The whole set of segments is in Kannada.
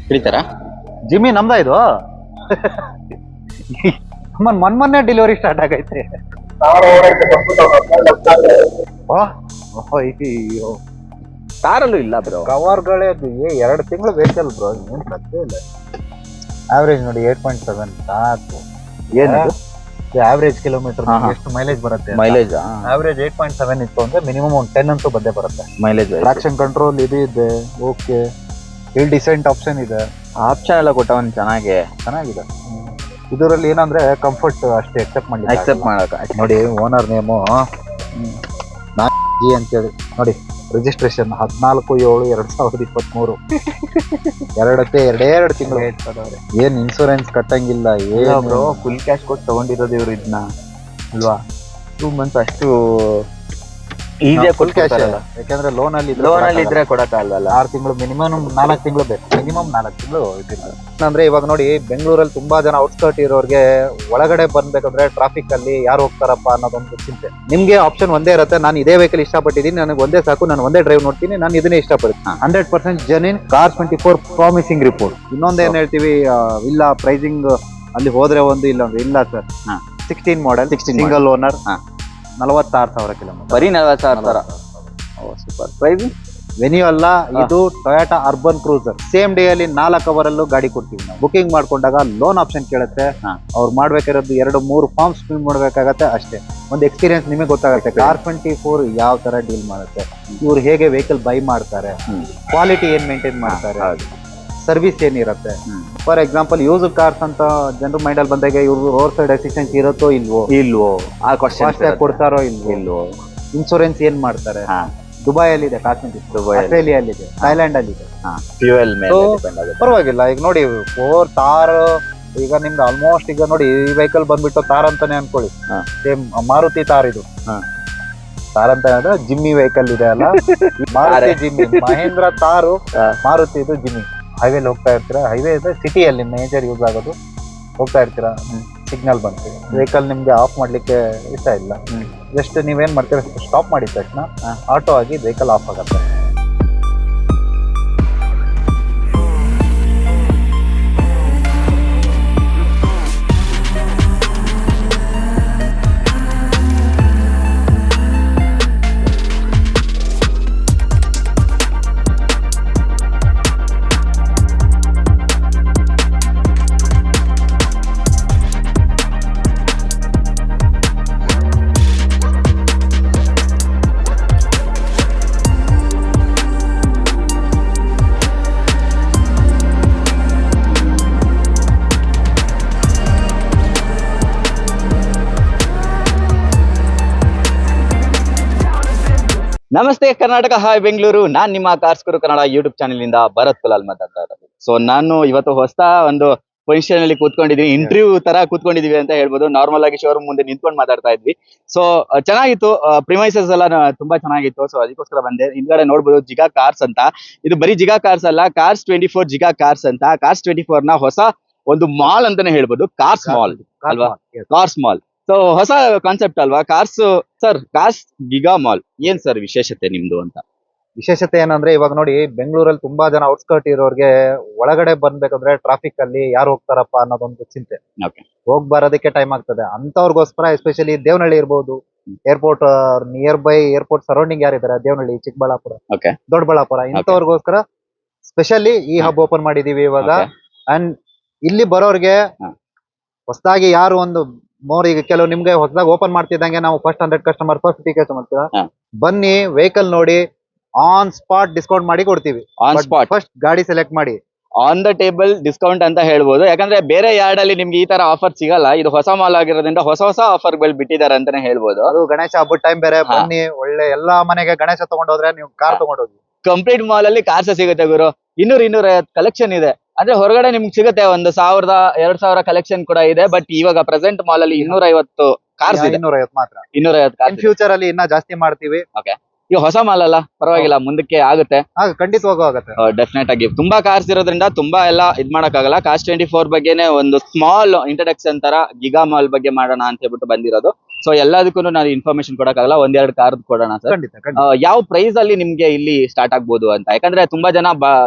ಹಿಡಿತಾರಾ? ಜಿಮ್ಮಿ ನಮ್ದ ಇದು ಮೊನ್ನೆ ಡೆಲಿವರಿ ಸ್ಟಾರ್ಟ್ ಆಗೈತೆ. ಅಯ್ಯೋ ಕಾರಲ್ಲೂ ಇಲ್ಲ ಬ್ರೋ. ಕವರ್ಗಳೇ 2 ತಿಂಗಳು ವೆಹಿಕಲ್ ಬ್ರೋ, ಏನ್ ಕಥೆ ಇಲ್ಲ. ಆವ್ರೇಜ್ ನೋಡಿ 8.7 ಸಾಕು. ಏನಿದು ಆವ್ರೇಜ್ ಕಿಲೋಮೀಟರ್ ಎಷ್ಟು ಮೈಲೇಜ್ ಬರುತ್ತೆ? ಮೈಲೇಜ್ ಆವ್ರೇಜ್ 8.7 ಇತ್ತು ಅಂದ್ರೆ ಮಿನಿಮಮ್ ಒಂದು 10 ಅಂತೂ ಬಂದೇ ಬರುತ್ತೆ. ಮೈಲೇಜ್ ಟ್ರಾಕ್ಷನ್ ಕಂಟ್ರೋಲ್ ಇದು ಇದೆ, ಓಕೆ. ಇಲ್ಲಿ ಡಿಸೆಂಟ್ ಆಪ್ಷನ್ ಇದೆ, ಆಪ್ಷನ್ ಎಲ್ಲ ಕೊಟ್ಟವನ್ ಚೆನ್ನಾಗಿದೆ. ಇದರಲ್ಲಿ ಏನಂದ್ರೆ ಕಂಫರ್ಟ್ ಅಷ್ಟೇ ಅಕ್ಸೆಪ್ಟ್ ಮಾಡಕ. ನೋಡಿ ಓನರ್ ನೇಮು ಜಿ ಅಂತೇಳಿ ನೋಡಿ. ರಿಜಿಸ್ಟ್ರೇಷನ್ 14/7/2023. ಎರಡು ತಿಂಗಳು ಏನ್ ಇನ್ಶೂರೆನ್ಸ್ ಕಟ್ಟಂಗಿಲ್ಲ ಏನು. ಫುಲ್ ಕ್ಯಾಶ್ ಕೊಟ್ಟು ತಗೊಂಡಿರೋದು ಇವ್ರು ಇದನ್ನ ಅಲ್ವಾ? 2 months ಅಷ್ಟು ಈಸಿಯಾಗಿ ಫುಲ್ ಕ್ಯಾಶ್ ಅಲ್ಲ, ಯಾಕಂದ್ರೆ ಲೋನ್ ಅಲ್ಲಿ ಇದ್ರೆ ಕೊಡಕ್ಕಾಗಲ್ಲ. 6 ತಿಂಗಳು ಮಿನಿಮಮ್, 4 ತಿಂಗಳು ಬೇಕು. ಮಿನಿಮಮ್ 4 ತಿಂಗಳು ಇದಿಲ್ಲ ಅಂದ್ರೆ. ಇವಾಗ ನೋಡಿ ಬೆಂಗಳೂರಲ್ಲಿ ತುಂಬಾ ಜನ ಔಟ್ಸ್ಕರ್ಟ್ ಇರೋರಿಗೆ ಒಳಗಡೆ ಬಂದ್ಬೇಕಂದ್ರೆ ಟ್ರಾಫಿಕ್ ಅಲ್ಲಿ ಯಾರು ಹೋಗ್ತಾರಪ್ಪ ಅನ್ನೋದೊಂದು ಚಿಂತೆ. ನಿಮ್ಗೆ ಆಪ್ಷನ್ ಒಂದೇ ಇರುತ್ತೆ, ನಾನು ಇದೇ ವೆಹಿಕಲ್ ಇಷ್ಟಪಟ್ಟಿದ್ದೀನಿ, ನನಗೆ ಒಂದೇ ಸಾಕು, ನಾನು ಒಂದೇ ಡ್ರೈವ್ ನೋಡ್ತೀನಿ, ನಾನು ಇದನ್ನೇ ಇಷ್ಟಪಡ್ತೀನಿ. 100% ಜೆನ್ಯೂನ್ Cars24 ಪ್ರಾಮಿಸಿಂಗ್ ರಿಪೋರ್ಟ್. ಇನ್ನೊಂದು ಏನ್ ಹೇಳ್ತೀವಿ, ಇಲ್ಲ ಪ್ರೈಸಿಂಗ್ ಅಲ್ಲಿ ಹೋದ್ರೆ ಒಂದು, ಇಲ್ಲ ಅಂದ್ರೆ ಇಲ್ಲ sir. 16 model, single owner, 46,000 kilometre, ಬರೀ 40,000. Super price. ವೆನ್ಯೂ ಅಲ್ಲ ಇದು, Toyota Urban Cruiser. Same day ಅಲ್ಲಿ 4 ಅವರಲ್ಲೂ ಗಾಡಿ ಕೊಡ್ತೀವಿ ನಾವು. ಬುಕಿಂಗ್ ಮಾಡ್ಕೊಂಡಾಗ ಲೋನ್ ಆಪ್ಷನ್ ಕೇಳುತ್ತೆ. ಅವ್ರು ಮಾಡ್ಬೇಕಾಗಿರೋದು 2-3 ಫಾರ್ಮ್ಸ್ ಫಿಲ್ ಮಾಡ್ಬೇಕಾಗತ್ತೆ ಅಷ್ಟೇ. ಒಂದು ಎಕ್ಸ್ಪೀರಿಯನ್ಸ್ ನಿಮಗೆ ಗೊತ್ತಾಗುತ್ತೆ Car24 ಯಾವ ತರ ಡೀಲ್ ಮಾಡುತ್ತೆ, ಇವ್ರು ಹೇಗೆ ವೆಹಿಕಲ್ ಬೈ ಮಾಡ್ತಾರೆ, ಕ್ವಾಲಿಟಿ ಏನ್ ಮೇಂಟೈನ್ ಮಾಡ್ತಾರೆ, ಸರ್ವಿಸ್ ಏನಿರುತ್ತೆ. ಫಾರ್ ಎಕ್ಸಾಂಪಲ್ ಯೂಸ್ ಕಾರ್ಸ್ ಅಂತ ಜನರ ಮೈಂಡ್ ಅಲ್ಲಿ ಬಂದಾಗ ಇವ್ರು ರೋಡ್ ಸೈಡ್ ಅಸಿಸ್ಟೆನ್ಸ್ ಇರುತ್ತೋ ಇಲ್ವೋ, ಆ ಕ್ವಶನ್ ಕೊಡ್ತಾರೋ ಇಲ್ವೋ, ಇನ್ಶೂರೆನ್ಸ್ ಏನ್ ಮಾಡ್ತಾರೆ. ದುಬೈಯಲ್ಲಿ ಇದೆ Car24, ಆಸ್ಟ್ರೇಲಿಯಲ್ಲಿ ಇದೆ, ಥೈಲ್ಯಾಂಡ್ ಅಲ್ಲಿ ಇದೆ. ಫ್ಯೂಯಲ್ ಮೇಲೆ ಡಿಪೆಂಡ್ ಆಗುತ್ತೆ. ಪರವಾಗಿಲ್ಲ. ಈಗ ನೋಡಿ 4 ತಾರ್, ಈಗ ನಿಮ್ದು ಆಲ್ಮೋಸ್ಟ್ ಈಗ ನೋಡಿ ಈ ವೆಹಿಕಲ್ ಬಂದ್ಬಿಟ್ಟು ತಾರ್ ಅಂತಾನೆ ಅನ್ಕೊಳ್ಳಿ. ಸೇಮ್ ಮಾರುತಿ ತಾರ್ ಇದು. ತಾರ್ ಅಂತ ಹೇಳಿದ್ರೆ ಜಿಮ್ಮಿ ವೆಹಿಕಲ್ ಇದೆ ಅಲ್ಲ, ಮಾರುತಿ ಜಿಮ್ಮಿ. ಮಹೇಂದ್ರ ತಾರು, ಮಾರುತಿ ಇದು ಜಿಮ್ಮಿ. ಹೈವೇಲಿ ಹೋಗ್ತಾ ಇರ್ತೀರಾ, ಹೈವೇ ಇದೆ ಸಿಟಿಯಲ್ಲಿ ಮೇಜರ್ ಯೂಸ್ ಆಗೋದು. ಹೋಗ್ತಾ ಇರ್ತೀರಾ, ಸಿಗ್ನಲ್ ಬಂತು, ವೆಹಿಕಲ್ ನಿಮ್ಗೆ ಆಫ್ ಮಾಡ್ಲಿಕ್ಕೆ ಇಷ್ಟ ಇಲ್ಲ, ಜಸ್ಟ್ ನೀವೇನ್ ಮಾಡ್ತೀರಾ, ಸ್ಟಾಪ್ ಮಾಡಿದ ತಕ್ಷಣ ಆಟೋ ಆಗಿ ವೆಹಿಕಲ್ ಆಫ್ ಆಗುತ್ತೆ. ನಮಸ್ತೆ ಕರ್ನಾಟಕ, ಹಾಯ್ ಬೆಂಗಳೂರು. ನಾನ್ ನಿಮ್ಮ ಕಾರ್ಸ್ಕರು ಕನ್ನಡ ಯೂಟ್ಯೂಬ್ ಚಾನೆಲ್ ಇಂದ ಭರತ್ ಕುಲಾಲ್ ಮಾತಾಡ್ತಾ ಇರೋದು. ಸೊ ನಾನು ಇವತ್ತು ಹೊಸ ಒಂದು ಪೊಸಿಷನ್ ಅಲ್ಲಿ ಕೂತ್ಕೊಂಡಿದೀನಿ, ಇಂಟರ್ವ್ಯೂ ತರ ಕೂತ್ಕೊಂಡಿದೀವಿ ಅಂತ ಹೇಳ್ಬೋದು. ನಾರ್ಮಲ್ ಆಗಿ ಶೋರೂಮ್ ಮುಂದೆ ನಿಂತ್ಕೊಂಡು ಮಾತಾಡ್ತಾ ಇದ್ವಿ. ಸೊ ಚೆನ್ನಾಗಿತ್ತು, ಪ್ರಿಮೈಸಸ್ ಎಲ್ಲ ತುಂಬಾ ಚೆನ್ನಾಗಿತ್ತು. ಸೊ ಅದಕ್ಕೋಸ್ಕರ ಬಂದೆ. ಹಿಂದ್ಗಡೆ ನೋಡ್ಬೋದು ಜಿಗಾ ಕಾರ್ಸ್ ಅಂತ. ಇದು ಬರೀ ಜಿಗಾ ಕಾರ್ಸ್ ಅಲ್ಲ, Cars24 ಜಿಗಾ ಕಾರ್ಸ್ ಅಂತ. Cars24 ನ ಹೊಸ ಒಂದು ಮಾಲ್ ಅಂತಾನೆ ಹೇಳ್ಬೋದು, ಕಾರ್ಸ್ ಮಾಲ್ ಅಲ್ವಾ? Cars mall. ಸೊ ಹೊಸ ಕಾನ್ಸೆಪ್ಟ್ ಅಲ್ವಾ cars. Sir, cars giga mall ಏನ್ ಸರ್ ವಿಶೇಷತೆ ನಿಮ್ದು ಅಂತ? ವಿಶೇಷತೆ ಏನಂದ್ರೆ, ಇವಾಗ ನೋಡಿ ಬೆಂಗಳೂರಲ್ಲಿ ತುಂಬಾ ಜನ ಔಟ್ಸ್ಕರ್ಟ್ ಇರೋರಿಗೆ ಒಳಗಡೆ ಬಂದ್ಬೇಕಂದ್ರೆ ಟ್ರಾಫಿಕ್ ಅಲ್ಲಿ ಯಾರು ಹೋಗ್ತಾರಪ್ಪ ಅನ್ನೋದೊಂದು ಚಿಂತೆ. ಹೋಗ್ ಬರೋದಕ್ಕೆ ಟೈಮ್ ಆಗ್ತದೆ. ಅಂತವ್ರಿಗೋಸ್ಕರ ಎಸ್ಪೆಷಲಿ ದೇವನಹಳ್ಳಿ ಇರ್ಬೋದು, airport near by airport surrounding ಯಾರಿದ್ದಾರೆ, ದೇವನಹಳ್ಳಿ, ಚಿಕ್ಕಬಳ್ಳಾಪುರ, ದೊಡ್ಡಬಳ್ಳಾಪುರ, ಇಂಥವ್ರಿಗೋಸ್ಕರ ಸ್ಪೆಷಲಿ ಈ ಹಬ್ ಓಪನ್ ಮಾಡಿದೀವಿ ಇವಾಗ. ಅಂಡ್ ಇಲ್ಲಿ ಬರೋರ್ಗೆ ಹೊಸದಾಗಿ ಯಾರು ಒಂದು ಈಗ ಕೆಲವು ನಿಮ್ಗೆ ಹೊಸದಾಗಿ ಓಪನ್ ಮಾಡ್ತಿದ್ದಂಗೆ ನಾವು ಫಸ್ಟ್ 100 ಕಸ್ಟಮರ್, ಫಸ್ಟ್ 50 ಕಸ್ಟಮರ್ ಬನ್ನಿ, ವೆಹಿಕಲ್ ನೋಡಿ, ಆನ್ ಸ್ಪಾಟ್ ಡಿಸ್ಕೌಂಟ್ ಮಾಡಿ ಕೊಡ್ತೀವಿ. ಆನ್ ಸ್ಪಾಟ್ ಫಸ್ಟ್ ಗಾಡಿ ಸೆಲೆಕ್ಟ್ ಮಾಡಿ ಆನ್ ದ ಟೇಬಲ್ ಡಿಸ್ಕೌಂಟ್ ಅಂತ ಹೇಳ್ಬೋದು. ಯಾಕಂದ್ರೆ ಬೇರೆ ಯಾರ್ಡ್ ಅಲ್ಲಿ ನಿಮ್ಗೆ ಈ ತರ ಆಫರ್ ಸಿಗಲ್ಲ. ಇದು ಹೊಸ ಮಾಲ್ ಆಗಿರೋದ್ರಿಂದ ಹೊಸ ಆಫರ್ ಗಳು ಬಿಟ್ಟಿದ್ದಾರೆ ಅಂತಾನೆ ಹೇಳ್ಬೋದು. ಅದು ಗಣೇಶ ಹಬ್ಬದ ಟೈಮ್ ಬೇರೆ. ಬನ್ನಿ, ಒಳ್ಳೆ ಎಲ್ಲಾ ಮನೆಗೆ ಗಣೇಶ ತಗೊಂಡೋದ್ರೆ ನೀವು ಕಾರ್ ತಗೊಂಡೋಗಿ. ಕಂಪ್ಲೀಟ್ ಮಾಲ್ ಅಲ್ಲಿ ಕಾರ್ಸ್ ಸಿಗುತ್ತೆ ಗುರು. 200-250 ಕಲೆಕ್ಷನ್ ಇದೆ. ಅಂದ್ರೆ ಹೊರಗಡೆ ನಿಮ್ಗೆ ಸಿಗುತ್ತೆ 1,000-2,000 ಕಲೆಕ್ಷನ್ ಕೂಡ ಇದೆ. ಬಟ್ ಇವಾಗ ಪ್ರೆಸೆಂಟ್ ಮಾಲ್ ಅಲ್ಲಿ 250 ಕಾರ್ಸ್ ಇದೆ. 250 ಮಾತ್ರ. 250 ಕಾರ್ಸ್. ಫ್ಯೂಚರ್ ಅಲ್ಲಿ ಇನ್ನ ಜಾಸ್ತಿ ಮಾಡ್ತೀವಿ. ಈಗ ಹೊಸ ಮಾಲ್ ಅಲ್ಲ, ಪರವಾಗಿಲ್ಲ, ಮುಂದಕ್ಕೆ ಆಗುತ್ತೆ. ಖಂಡಿತವಾಗೂ ಆಗುತ್ತೆ. ಡೆಫಿನೆಟ್ ಆಗಿ ತುಂಬಾ ಕಾರ್ಸ್ ಇರೋದ್ರಿಂದ ತುಂಬಾ ಎಲ್ಲ ಇದ್ ಮಾಡಕ್ಕಾಗಲ್ಲ. Cars24 ಬಗ್ಗೆನೆ ಒಂದು ಸ್ಮಾಲ್ ಇಂಟ್ರಡಕ್ಷನ್ ತರ ಗಿಗಾ ಮಾಲ್ ಬಗ್ಗೆ ಮಾಡೋಣ ಅಂತ ಹೇಳ್ಬಿಟ್ಟು ಬಂದಿರೋದು. ಸೊ ಎಲ್ಲದಕ್ಕೂ ನಾನು ಇನ್ಫಾರ್ಮೇಶನ್ ಕೊಡಕ್ಕಾಗಲ್ಲ, 1-2 ಕಾರ್ ಕೊಡೋಣ ಸರ್. ಯಾವ ಪ್ರೈಸ್ ಅಲ್ಲಿ ನಿಮ್ಗೆ ಇಲ್ಲಿ ಸ್ಟಾರ್ಟ್ ಆಗ್ಬೋದು ಅಂತ? ಯಾಕಂದ್ರೆ ತುಂಬಾ ಜನ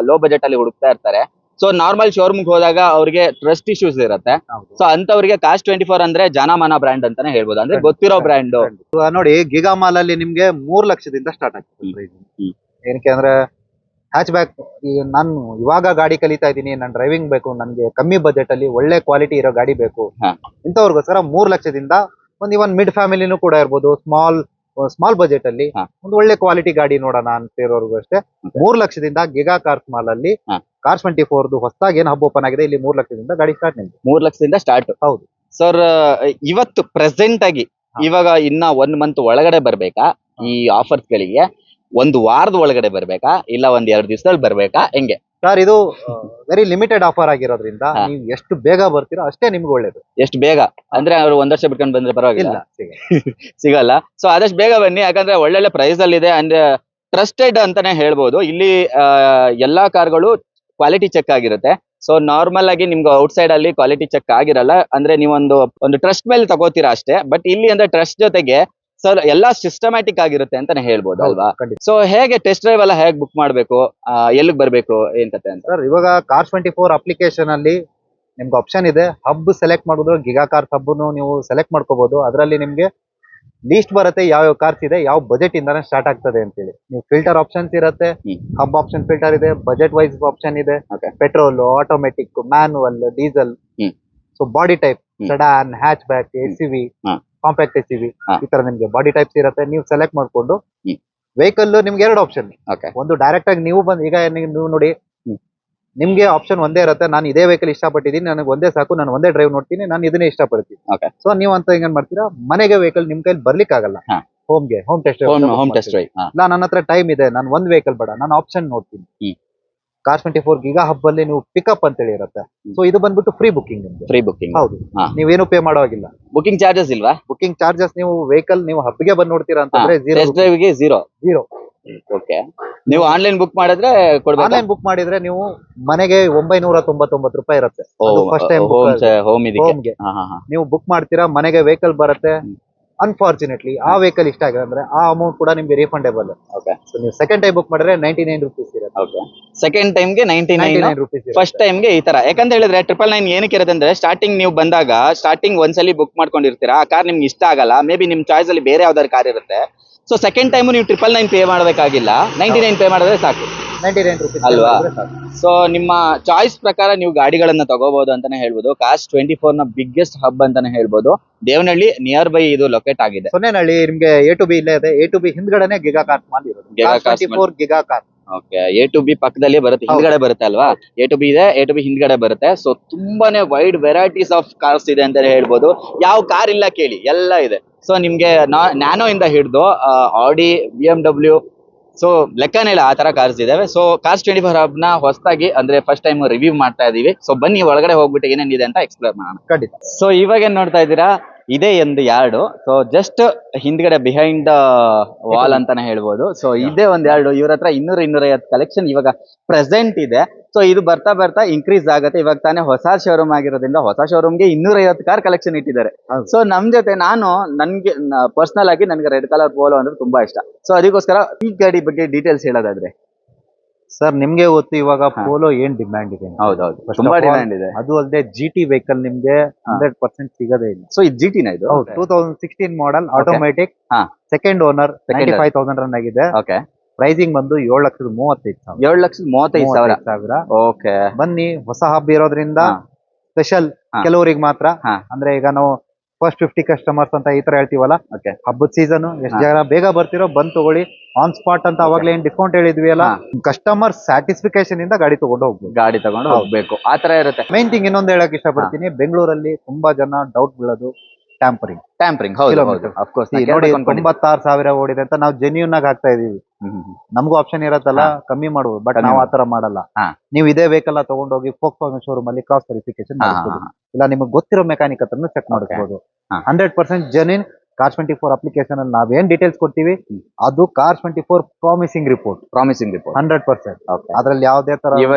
ಲೋ ಬಜೆಟ್ ಅಲ್ಲಿ ಹುಡುಕ್ತಾ ಇರ್ತಾರೆ. ಸೊ ನಾರ್ಮಲ್ ಶೋರೂಮ್ಗೆ ಹೋದಾಗ ಅವ್ರಿಗೆ ಟ್ರಸ್ಟ್ ಇಶ್ಯೂಸ್ ಇರುತ್ತೆ. ಸೊ ಅಂತವರಿಗೆ ಕಾಸ್ಟ್ 24 ಅಂದ್ರೆ ಜಾನಮಾನ ಬ್ರ್ಯಾಂಡ್ ಅಂತಾನೆ ಹೇಳ್ಬೋದು, ಅಂದ್ರೆ ಗೊತ್ತಿರೋ ಬ್ರ್ಯಾಂಡ್. ನೋಡಿ ಗಿಗಾ ಮಾಲ್ ಅಲ್ಲಿ ನಿಮ್ಗೆ 3 ಲಕ್ಷದಿಂದ ಸ್ಟಾರ್ಟ್ ಆಗ್ತದೆ ಪ್ರೈಸ್. ಏನಕ್ಕೆ ಅಂದ್ರೆ ಹ್ಯಾಚ್ ಬ್ಯಾಕ್, ನಾನು ಇವಾಗ ಗಾಡಿ ಕಲಿತಾ ಇದ್ದೀನಿ, ನಾನು ಡ್ರೈವಿಂಗ್ ಬೇಕು, ನನ್ಗೆ ಕಮ್ಮಿ ಬಜೆಟ್ ಅಲ್ಲಿ ಒಳ್ಳೆ ಕ್ವಾಲಿಟಿ ಇರೋ ಗಾಡಿ ಬೇಕು, ಇಂಥವ್ರಿಗೋಸ್ಕರ 3 ಲಕ್ಷದಿಂದ ಒಂದು ಇವನ್ ಮಿಡ್ ಫ್ಯಾಮಿಲಿನೂ ಕೂಡ ಇರ್ಬೋದು, ಸ್ಮಾಲ್ ಬಜೆಟ್ ಅಲ್ಲಿ ಒಂದು ಒಳ್ಳೆ ಕ್ವಾಲಿಟಿ ಗಾಡಿ ನೋಡೋಣ ಅಂತ ಇರೋರ್ಗು ಅಷ್ಟೇ 3 ಲಕ್ಷದಿಂದ ಗಿಗಾ ಕಾರ್ಸ್ ಮಾಲ್ ಅಲ್ಲಿ ಕಾರ್ 24 ಹೊಸದಾಗಿ ಏನು ಹಬ್ ಓಪನ್ ಆಗಿದೆ, ಇಲ್ಲಿ 3 ಲಕ್ಷದಿಂದ ಗಾಡಿ ಸ್ಟಾರ್ಟ್ ನಿಮ್ಗೆ. 3 ಲಕ್ಷದಿಂದ ಸ್ಟಾರ್ಟ್. ಹೌದು ಸರ್, ಇವತ್ತು ಪ್ರೆಸೆಂಟ್ ಆಗಿ ಇವಾಗ ಇನ್ನ 1 ಮಂತ್ ಒಳಗಡೆ ಬರ್ಬೇಕಾ ಈ ಆಫರ್ಸ್ ಗಳಿಗೆ? 1 ವಾರದ ಒಳಗಡೆ ಬರ್ಬೇಕಾ, ಇಲ್ಲ 1-2 ದಿವಸದಲ್ಲಿ ಬರ್ಬೇಕಾ, ಹೆಂಗೆ ಸರ್? ಇದು ವೆರಿ ಲಿಮಿಟೆಡ್ ಆಫರ್ ಆಗಿರೋದ್ರಿಂದ ನೀವು ಎಷ್ಟು ಬೇಗ ಬರ್ತೀರೋ ಅಷ್ಟೇ ನಿಮ್ಗೆ ಒಳ್ಳೇದು. ಎಷ್ಟು ಬೇಗ ಅಂದ್ರೆ ಅವ್ರು 1 ವರ್ಷ ಬಿಟ್ಕೊಂಡು ಬಂದ್ರೆ ಪರವಾಗಿಲ್ಲ, ಇಲ್ಲ ಸಿಗಲ್ಲ. ಸೊ ಆದಷ್ಟು ಬೇಗ ಬನ್ನಿ, ಯಾಕಂದ್ರೆ ಒಳ್ಳೊಳ್ಳೆ ಪ್ರೈಸ್ ಅಲ್ಲಿ ಇದೆ ಅಂದ್ರೆ ಟ್ರಸ್ಟೆಡ್ ಅಂತಾನೆ ಹೇಳ್ಬೋದು. ಇಲ್ಲಿ ಎಲ್ಲಾ ಕಾರ್ಗಳು ಕ್ವಾಲಿಟಿ ಚೆಕ್ ಆಗಿರುತ್ತೆ. ಸೊ ನಾರ್ಮಲ್ ಆಗಿ ನಿಮ್ಗೆ ಔಟ್ಸೈಡ್ ಅಲ್ಲಿ ಕ್ವಾಲಿಟಿ ಚೆಕ್ ಆಗಿರಲ್ಲ, ಅಂದ್ರೆ ನೀವೊಂದು ಟ್ರಸ್ಟ್ ಮೇಲೆ ತಗೋತೀರಾ ಅಷ್ಟೇ. ಬಟ್ ಇಲ್ಲಿ ಅಂದ್ರೆ ಟ್ರಸ್ಟ್ ಜೊತೆಗೆ ಸರ್ ಎಲ್ಲಾ ಸಿಸ್ಟಮ್ಯಾಟಿಕ್ ಆಗಿರುತ್ತೆ ಅಂತಾನೆ ಹೇಳ್ಬೋದು ಅಲ್ವಾ? ಸೊ ಹೇಗೆ ಟೆಸ್ಟ್ ಡ್ರೈವ್ ಎಲ್ಲ ಹೇಗೆ ಬುಕ್ ಮಾಡ್ಬೇಕು, ಎಲ್ಲಿಗೆ ಬರ್ಬೇಕು, ಏನ್ ಕತೆ ಅಂತ? ಸರ್ ಇವಾಗ ಕಾರ್ 24 ಅಪ್ಲಿಕೇಶನ್ ಅಲ್ಲಿ ನಿಮ್ಗೆ ಆಪ್ಷನ್ ಇದೆ, ಹಬ್ ಸೆಲೆಕ್ಟ್ ಮಾಡಿದ್ರು ಗಿಗಾ ಕಾರ್ಸ್ ಹಬ್ ನೀವು ಸೆಲೆಕ್ಟ್ ಮಾಡ್ಕೋಬಹುದು. ಅದರಲ್ಲಿ ನಿಮ್ಗೆ ಲೀಸ್ಟ್ ಬರುತ್ತೆ ಯಾವ ಕಾರ್ಸ್ ಇದೆ, ಯಾವ ಬಜೆಟ್ ಇಂದಾನೆ ಸ್ಟಾರ್ಟ್ ಆಗ್ತದೆ ಅಂತೇಳಿ. ನೀವು ಫಿಲ್ಟರ್ ಆಪ್ಷನ್ಸ್ ಇರುತ್ತೆ, ಹಬ್ ಆಪ್ಷನ್ ಫಿಲ್ಟರ್ ಇದೆ, ಬಜೆಟ್ ವೈಸ್ ಆಪ್ಷನ್ ಇದೆ, petrol, automatic, manual, diesel. So body type sedan, hatch back, SUV, compact SUV, ಈ ತರ ನಿಮ್ಗೆ ಬಾಡಿ ಟೈಪ್ಸ್ ಇರುತ್ತೆ. ನೀವು ಸೆಲೆಕ್ಟ್ ಮಾಡ್ಕೊಂಡು ವೆಹಿಕಲ್ ನಿಮ್ಗೆ 2 ಆಪ್ಷನ್. ಒಂದು ಡೈರೆಕ್ಟ್ ಆಗಿ ನೀವು ಬಂದು, ಈಗ ನೀವು ನೋಡಿ ನಿಮ್ಗೆ ಆಪ್ಷನ್ ಒಂದೇ ಇರುತ್ತೆ, ನಾನು ಇದೇ ವೆಹಿಕಲ್ ಇಷ್ಟಪಟ್ಟಿದ್ದೀನಿ, ನನಗೆ ಒಂದೇ ಸಾಕು, ನಾನು ಒಂದೇ ಡ್ರೈವ್ ನೋಡ್ತೀನಿ, ನಾನು ಇದನ್ನೇ ಇಷ್ಟಪಡ್ತೀನಿ. ಸೊ ನೀವು ಅಂತ ಹೆಂಗ್ ಮಾಡ್ತೀರಾ, ಮನೆಗೆ ವೆಹಿಕಲ್ ನಿಮ್ ಕೈಲಿ ಬರ್ಲಿಕ್ಕೆ ಆಗಲ್ಲ, ಹೋಮ್ ಟೆಸ್ಟ್ ಡ್ರೈವ್. ಇಲ್ಲ ನನ್ನ ಹತ್ರ ಟೈಮ್ ಇದೆ, ನಾನು ಒಂದ್ ವೆಹಿಕಲ್ ಬೇಡ, ನಾನು ಆಪ್ಷನ್ ನೋಡ್ತೀನಿ. ಕಾರ್ 24 ಗಿಗಾ ಹಬ್ ಅಲ್ಲಿ ನೀವು ಪಿಕಪ್ ಅಂತೇಳಿ ಇರುತ್ತೆ. ಸೊ ಇದು ಬಂದ್ಬಿಟ್ಟು ಫ್ರೀ ಬುಕಿಂಗ್ ನಿಮ್ಗೆ. Free booking. ಹೌದು, ನೀವೇನು ಪೇ ಮಾಡೋಗಿಲ್ಲ. ಬುಕಿಂಗ್ ಚಾರ್ಜಸ್ ಇಲ್ವಾ? ಬುಕಿಂಗ್ ಚಾರ್ಜಸ್ ನೀವು ವೆಹಿಕಲ್ ನೀವು ಹಬ್ಗೆ ಬಂದು ನೋಡ್ತೀರಾ ಅಂತಂದ್ರೆ ಟೆಸ್ಟ್ ಡ್ರೈವ್ಗೆ ಝೀರೋ. ಓಕೆ, ನೀವು ಆನ್ಲೈನ್ ಬುಕ್ ಮಾಡಿದ್ರೆ ಕೊಡ್ಬೇಕು. ಆನ್ಲೈನ್ ಬುಕ್ ಮಾಡಿದ್ರೆ ನೀವು ಮನೆಗೆ 999 ರೂಪಾಯಿ ಇರುತ್ತೆ ಫಸ್ಟ್ ಟೈಮ್ ಹೋಮ್ಗೆ. ನೀವು ಬುಕ್ ಮಾಡ್ತೀರಾ, ಮನೆಗೆ ವೆಹಿಕಲ್ ಬರುತ್ತೆ. ಅನ್ಫಾರ್ಚುನೇಟ್ಲಿ ಆ ವೆಹಿಕಲ್ ಇಷ್ಟ ಆಗಿದೆ ಅಂದ್ರೆ ಆ ಅಮೌಂಟ್ ಕೂಡ ನಿಮ್ಗೆ ರಿಫಂಡೇಬಲ್. ಸೊ ನೀವು ಸೆಕೆಂಡ್ ಟೈಮ್ ಬುಕ್ ಮಾಡಿದ್ರೆ 99 ರೂಪೀಸ್ ಇರುತ್ತೆ. ಸೆಕೆಂಡ್ ಟೈಮ್ಗೆ 99 ರೂಪೀಸ್, ಫಸ್ಟ್ ಟೈಮ್ಗೆ ಈ ತರ. ಯಾಕಂತ ಹೇಳಿದ್ರೆ 999 ಏನಕ್ಕೆ ಇರುತ್ತೆ ಅಂದ್ರೆ, ಸ್ಟಾರ್ಟಿಂಗ್ ನೀವು ಬಂದಾಗ ಸ್ಟಾರ್ಟಿಂಗ್ ಒಂದ್ಸಲಿ ಬುಕ್ ಮಾಡ್ಕೊಂಡಿರ್ತೀರಾ, ಆ ಕಾರ್ ನಿಮ್ಗೆ ಇಷ್ಟ ಆಗಲ್ಲ, ಮೇ ಬಿ ನಿಮ್ ಚಾಯ್ಸ್ ಅಲ್ಲಿ ಬೇರೆ ಯಾವ್ದಾದ್ರು ಕಾರ್ ಇರುತ್ತೆ. ಸೊ ಸೆಕೆಂಡ್ ಟೈಮ್ ನೀವು 999 ಪೇ ಮಾಡಬೇಕಾಗಿಲ್ಲ, 99 ಪೇ ಮಾಡಿದ್ರೆ ಸಾಕು, 99 ರೂಪೀಸ್ ಅಲ್ವಾ? ಸೊ ನಿಮ್ಮ ಚಾಯ್ಸ್ ಪ್ರಕಾರ ನೀವು ಗಾಡಿಗಳನ್ನ ತಗೋಬಹುದು ಅಂತಾನೆ ಹೇಳ್ಬೋದು. ಕಾರ್ 24 ನ ಬಿಗ್ಗೆಸ್ಟ್ ಹಬ್ ಅಂತಾನೆ ಹೇಳ್ಬೋದು. ದೇವನಹಳ್ಳಿ ನಿಯರ್ ಬೈ ಇದು ಲೊಕೇಟ್ ಆಗಿದೆ. ಸೊನ್ನೆನಹಳ್ಳಿ ನಿಮ್ಗೆ A to B ಇಲ್ಲೇ ಇದೆ. A to B ಹಿಂದ್ಗಡೆನೆ ಗಿಗಾ ಕಾರ್ಸ್ ಮಾಲ್ ಇರೋದು. Giga cars 24 giga car. Okay, A to B ಪಕ್ಕದಲ್ಲಿ ಬರುತ್ತೆ, ಹಿಂದ್ಗಡೆ ಬರುತ್ತೆ ಅಲ್ವಾ? A to B ಇದೆ, A to B ಹಿಂದ್ಗಡೆ ಬರುತ್ತೆ. ಸೊ ತುಂಬಾನೇ ವೈಡ್ ವೆರೈಟೀಸ್ ಆಫ್ ಕಾರ್ಸ್ ಇದೆ ಅಂತಾನೆ ಹೇಳ್ಬೋದು. ಯಾವ ಕಾರ್ ಇಲ್ಲ ಕೇಳಿ, ಎಲ್ಲ ಇದೆ. ಸೊ ನಿಮ್ಗೆ ನ್ಯಾನೋ ಇಂದ ಹಿಡಿದು ಆಡಿ, BMW, ಸೊ ಲೆಕ್ಕನೇ ಇಲ್ಲ, ಆ ತರ ಕಾರ್ಸ್ ಇದಾವೆ. ಸೊ ಕಾರ್ಸ್ 24 ಹಬ್ ನ ಹೊಸದಾಗಿ ಅಂದ್ರೆ ಫಸ್ಟ್ ಟೈಮ್ ರಿವ್ಯೂ ಮಾಡ್ತಾ ಇದೀವಿ. ಸೊ ಬನ್ನಿ ಒಳಗಡೆ ಹೋಗ್ಬಿಟ್ಟು ಏನೇನಿದೆ ಅಂತ ಎಕ್ಸ್ಪ್ಲೋರ್ ಮಾಡೋಣ. ಖಂಡಿತ. ಸೊ ಇವಾಗ ಏನ್ ನೋಡ್ತಾ ಇದ್ದೀರಾ, ಇದೇ ಒಂದು ಯಾರ್ಡು. ಸೊ ಜಸ್ಟ್ ಹಿಂದ್ಗಡೆ ಬಿಹೈಂಡ್ ದ ವಾಲ್ ಅಂತಾನೆ ಹೇಳ್ಬೋದು. ಸೊ ಇದೇ ಒಂದ್ ಯಾರ್ಡು. ಇವ್ರ ಹತ್ರ 200-250 ಕಲೆಕ್ಷನ್ ಇವಾಗ ಪ್ರೆಸೆಂಟ್ ಇದೆ. ಸೊ ಇದು ಬರ್ತಾ ಬರ್ತಾ ಇನ್ಕ್ರೀಸ್ ಆಗುತ್ತೆ. ಇವಾಗ ತಾನೇ ಹೊಸ ಶೋರೂಮ್ ಆಗಿರೋದ್ರಿಂದ ಹೊಸ ಶೋರೂಮ್ಗೆ 250 ಕಾರ್ ಕಲೆಕ್ಷನ್ ಇಟ್ಟಿದ್ದಾರೆ. ಸೊ ನಮ್ ಜೊತೆ ನನ್ಗೆ ಪರ್ಸನಲ್ ಆಗಿ ನನ್ಗೆ ರೆಡ್ ಕಲರ್ ಪೋಲೋ ಅಂದ್ರೆ ತುಂಬಾ ಇಷ್ಟ. ಸೊ ಅದಕ್ಕೋಸ್ಕರ ಈ ಗಾಡಿ ಬಗ್ಗೆ ಡೀಟೇಲ್ಸ್ ಹೇಳೋದಾದ್ರೆ ಸರ್, ನಿಮ್ಗೆ ಗೊತ್ತು ಇವಾಗ ಪೋಲೋ ಏನ್ ಡಿಮ್ಯಾಂಡ್ ಇದೆ. ಹೌದೌದು, ತುಂಬಾ ಡಿಮ್ಯಾಂಡ್ ಇದೆ. ಅದು ಅಲ್ಲದೆ GT ವೆಹಿಕಲ್ ನಿಮ್ಗೆ 100% ಸಿಗೋದೇ ಇಲ್ಲ. ಸೊ ಇದು GT ನ ಇದು 2016 model automatic, second owner, 95,000 run ಆಗಿದೆ. ಓಕೆ, ಪ್ರೈಸಿಂಗ್ ಬಂದು 7,35,000. 7,35,000. ಓಕೆ, ಬನ್ನಿ, ಹೊಸ ಹಬ್ ಇರೋದ್ರಿಂದ ಸ್ಪೆಷಲ್ ಕೆಲವರಿಗೆ ಮಾತ್ರ. ಅಂದ್ರೆ ಈಗ ನಾವು ಫಸ್ಟ್ 50 ಕಸ್ಟಮರ್ಸ್ ಅಂತ ಈ ತರ ಹೇಳ್ತೀವಲ್ಲ, ಹಬ್ಬದ ಸೀಸನ್ ಎಷ್ಟು ಜನ ಬೇಗ ಬರ್ತಿರೋ ಬಂದ್ ತಗೊಳ್ಳಿ, ಆನ್ ಸ್ಪಾಟ್ ಅಂತ ಅವಾಗ್ಲೇ ಏನ್ ಡಿಸ್ಕೌಂಟ್ ಹೇಳಿದ್ವಿ ಅಲ್ಲ, ಕಸ್ಟಮರ್ ಸ್ಯಾಟಿಸ್ಫಿಕೇಶನ್ ಇಂದ ಗಾಡಿ ತಗೊಂಡು ಹೋಗ್ಬೇಕು, ಆ ತರ ಇರುತ್ತೆ. ಮೈನ್ ಥಿಂಗ್ ಇನ್ನೊಂದು ಹೇಳಕ್ ಇಷ್ಟಪಡ್ತೀನಿ, ಬೆಂಗಳೂರಲ್ಲಿ ತುಂಬಾ ಜನ ಡೌಟ್ ಬೀಳೋದು ಟ್ಯಾಂಪರಿಂಗ್. ಹೌದು, ನೋಡಿ 96,000 ಓಡಿದೆ ಅಂತ ನಾವು ಜೆನ್ಯೂನ್ ಆಗಿ ಹಾಕ್ತಾ ಇದೀವಿ. ನಮಗೂ ಆಪ್ಷನ್ ಇರತ್ತಲ್ಲ ಕಮ್ಮಿ ಮಾಡುವುದು, ಬಟ್ ನಾವು ಆತರ ಮಾಡಲ್ಲ. ನೀವು ಇದೇ ವೆಹಿಕಲ್ ತಗೊಂಡೋಗಿ ಫೋಕ್ಸ್‌ವ್ಯಾಗನ್ ಶೋರೂಮ್ ಅಲ್ಲಿ ಕ್ರಾಸ್ ವೆರಿಫಿಕೇಶನ್ ಮಾಡಿಸ್ಬೋದು, ಇಲ್ಲ ನಿಮಗೆ ಗೊತ್ತಿರೋ ಮೆಕ್ಯಾನಿಕ್ ಹತ್ರನು ಚೆಕ್ ಮಾಡಿಸ್ಬೋದು. 100% ಜೆನ್ಯೂನ್. ಕಾರ್ 24 ಅಪ್ಲಿಕೇಶನ್ ಅಲ್ಲಿ ನಾವೇನ್ ಡೀಟೇಲ್ಸ್ ಕೊಡ್ತೀವಿ ಅದು ಕಾರ್ 24 ಪ್ರಾಮಿಸಿಂಗ್ ರಿಪೋರ್ಟ್ 100%. ಅದ್ರಲ್ಲಿ ಯಾವುದೇ ತರ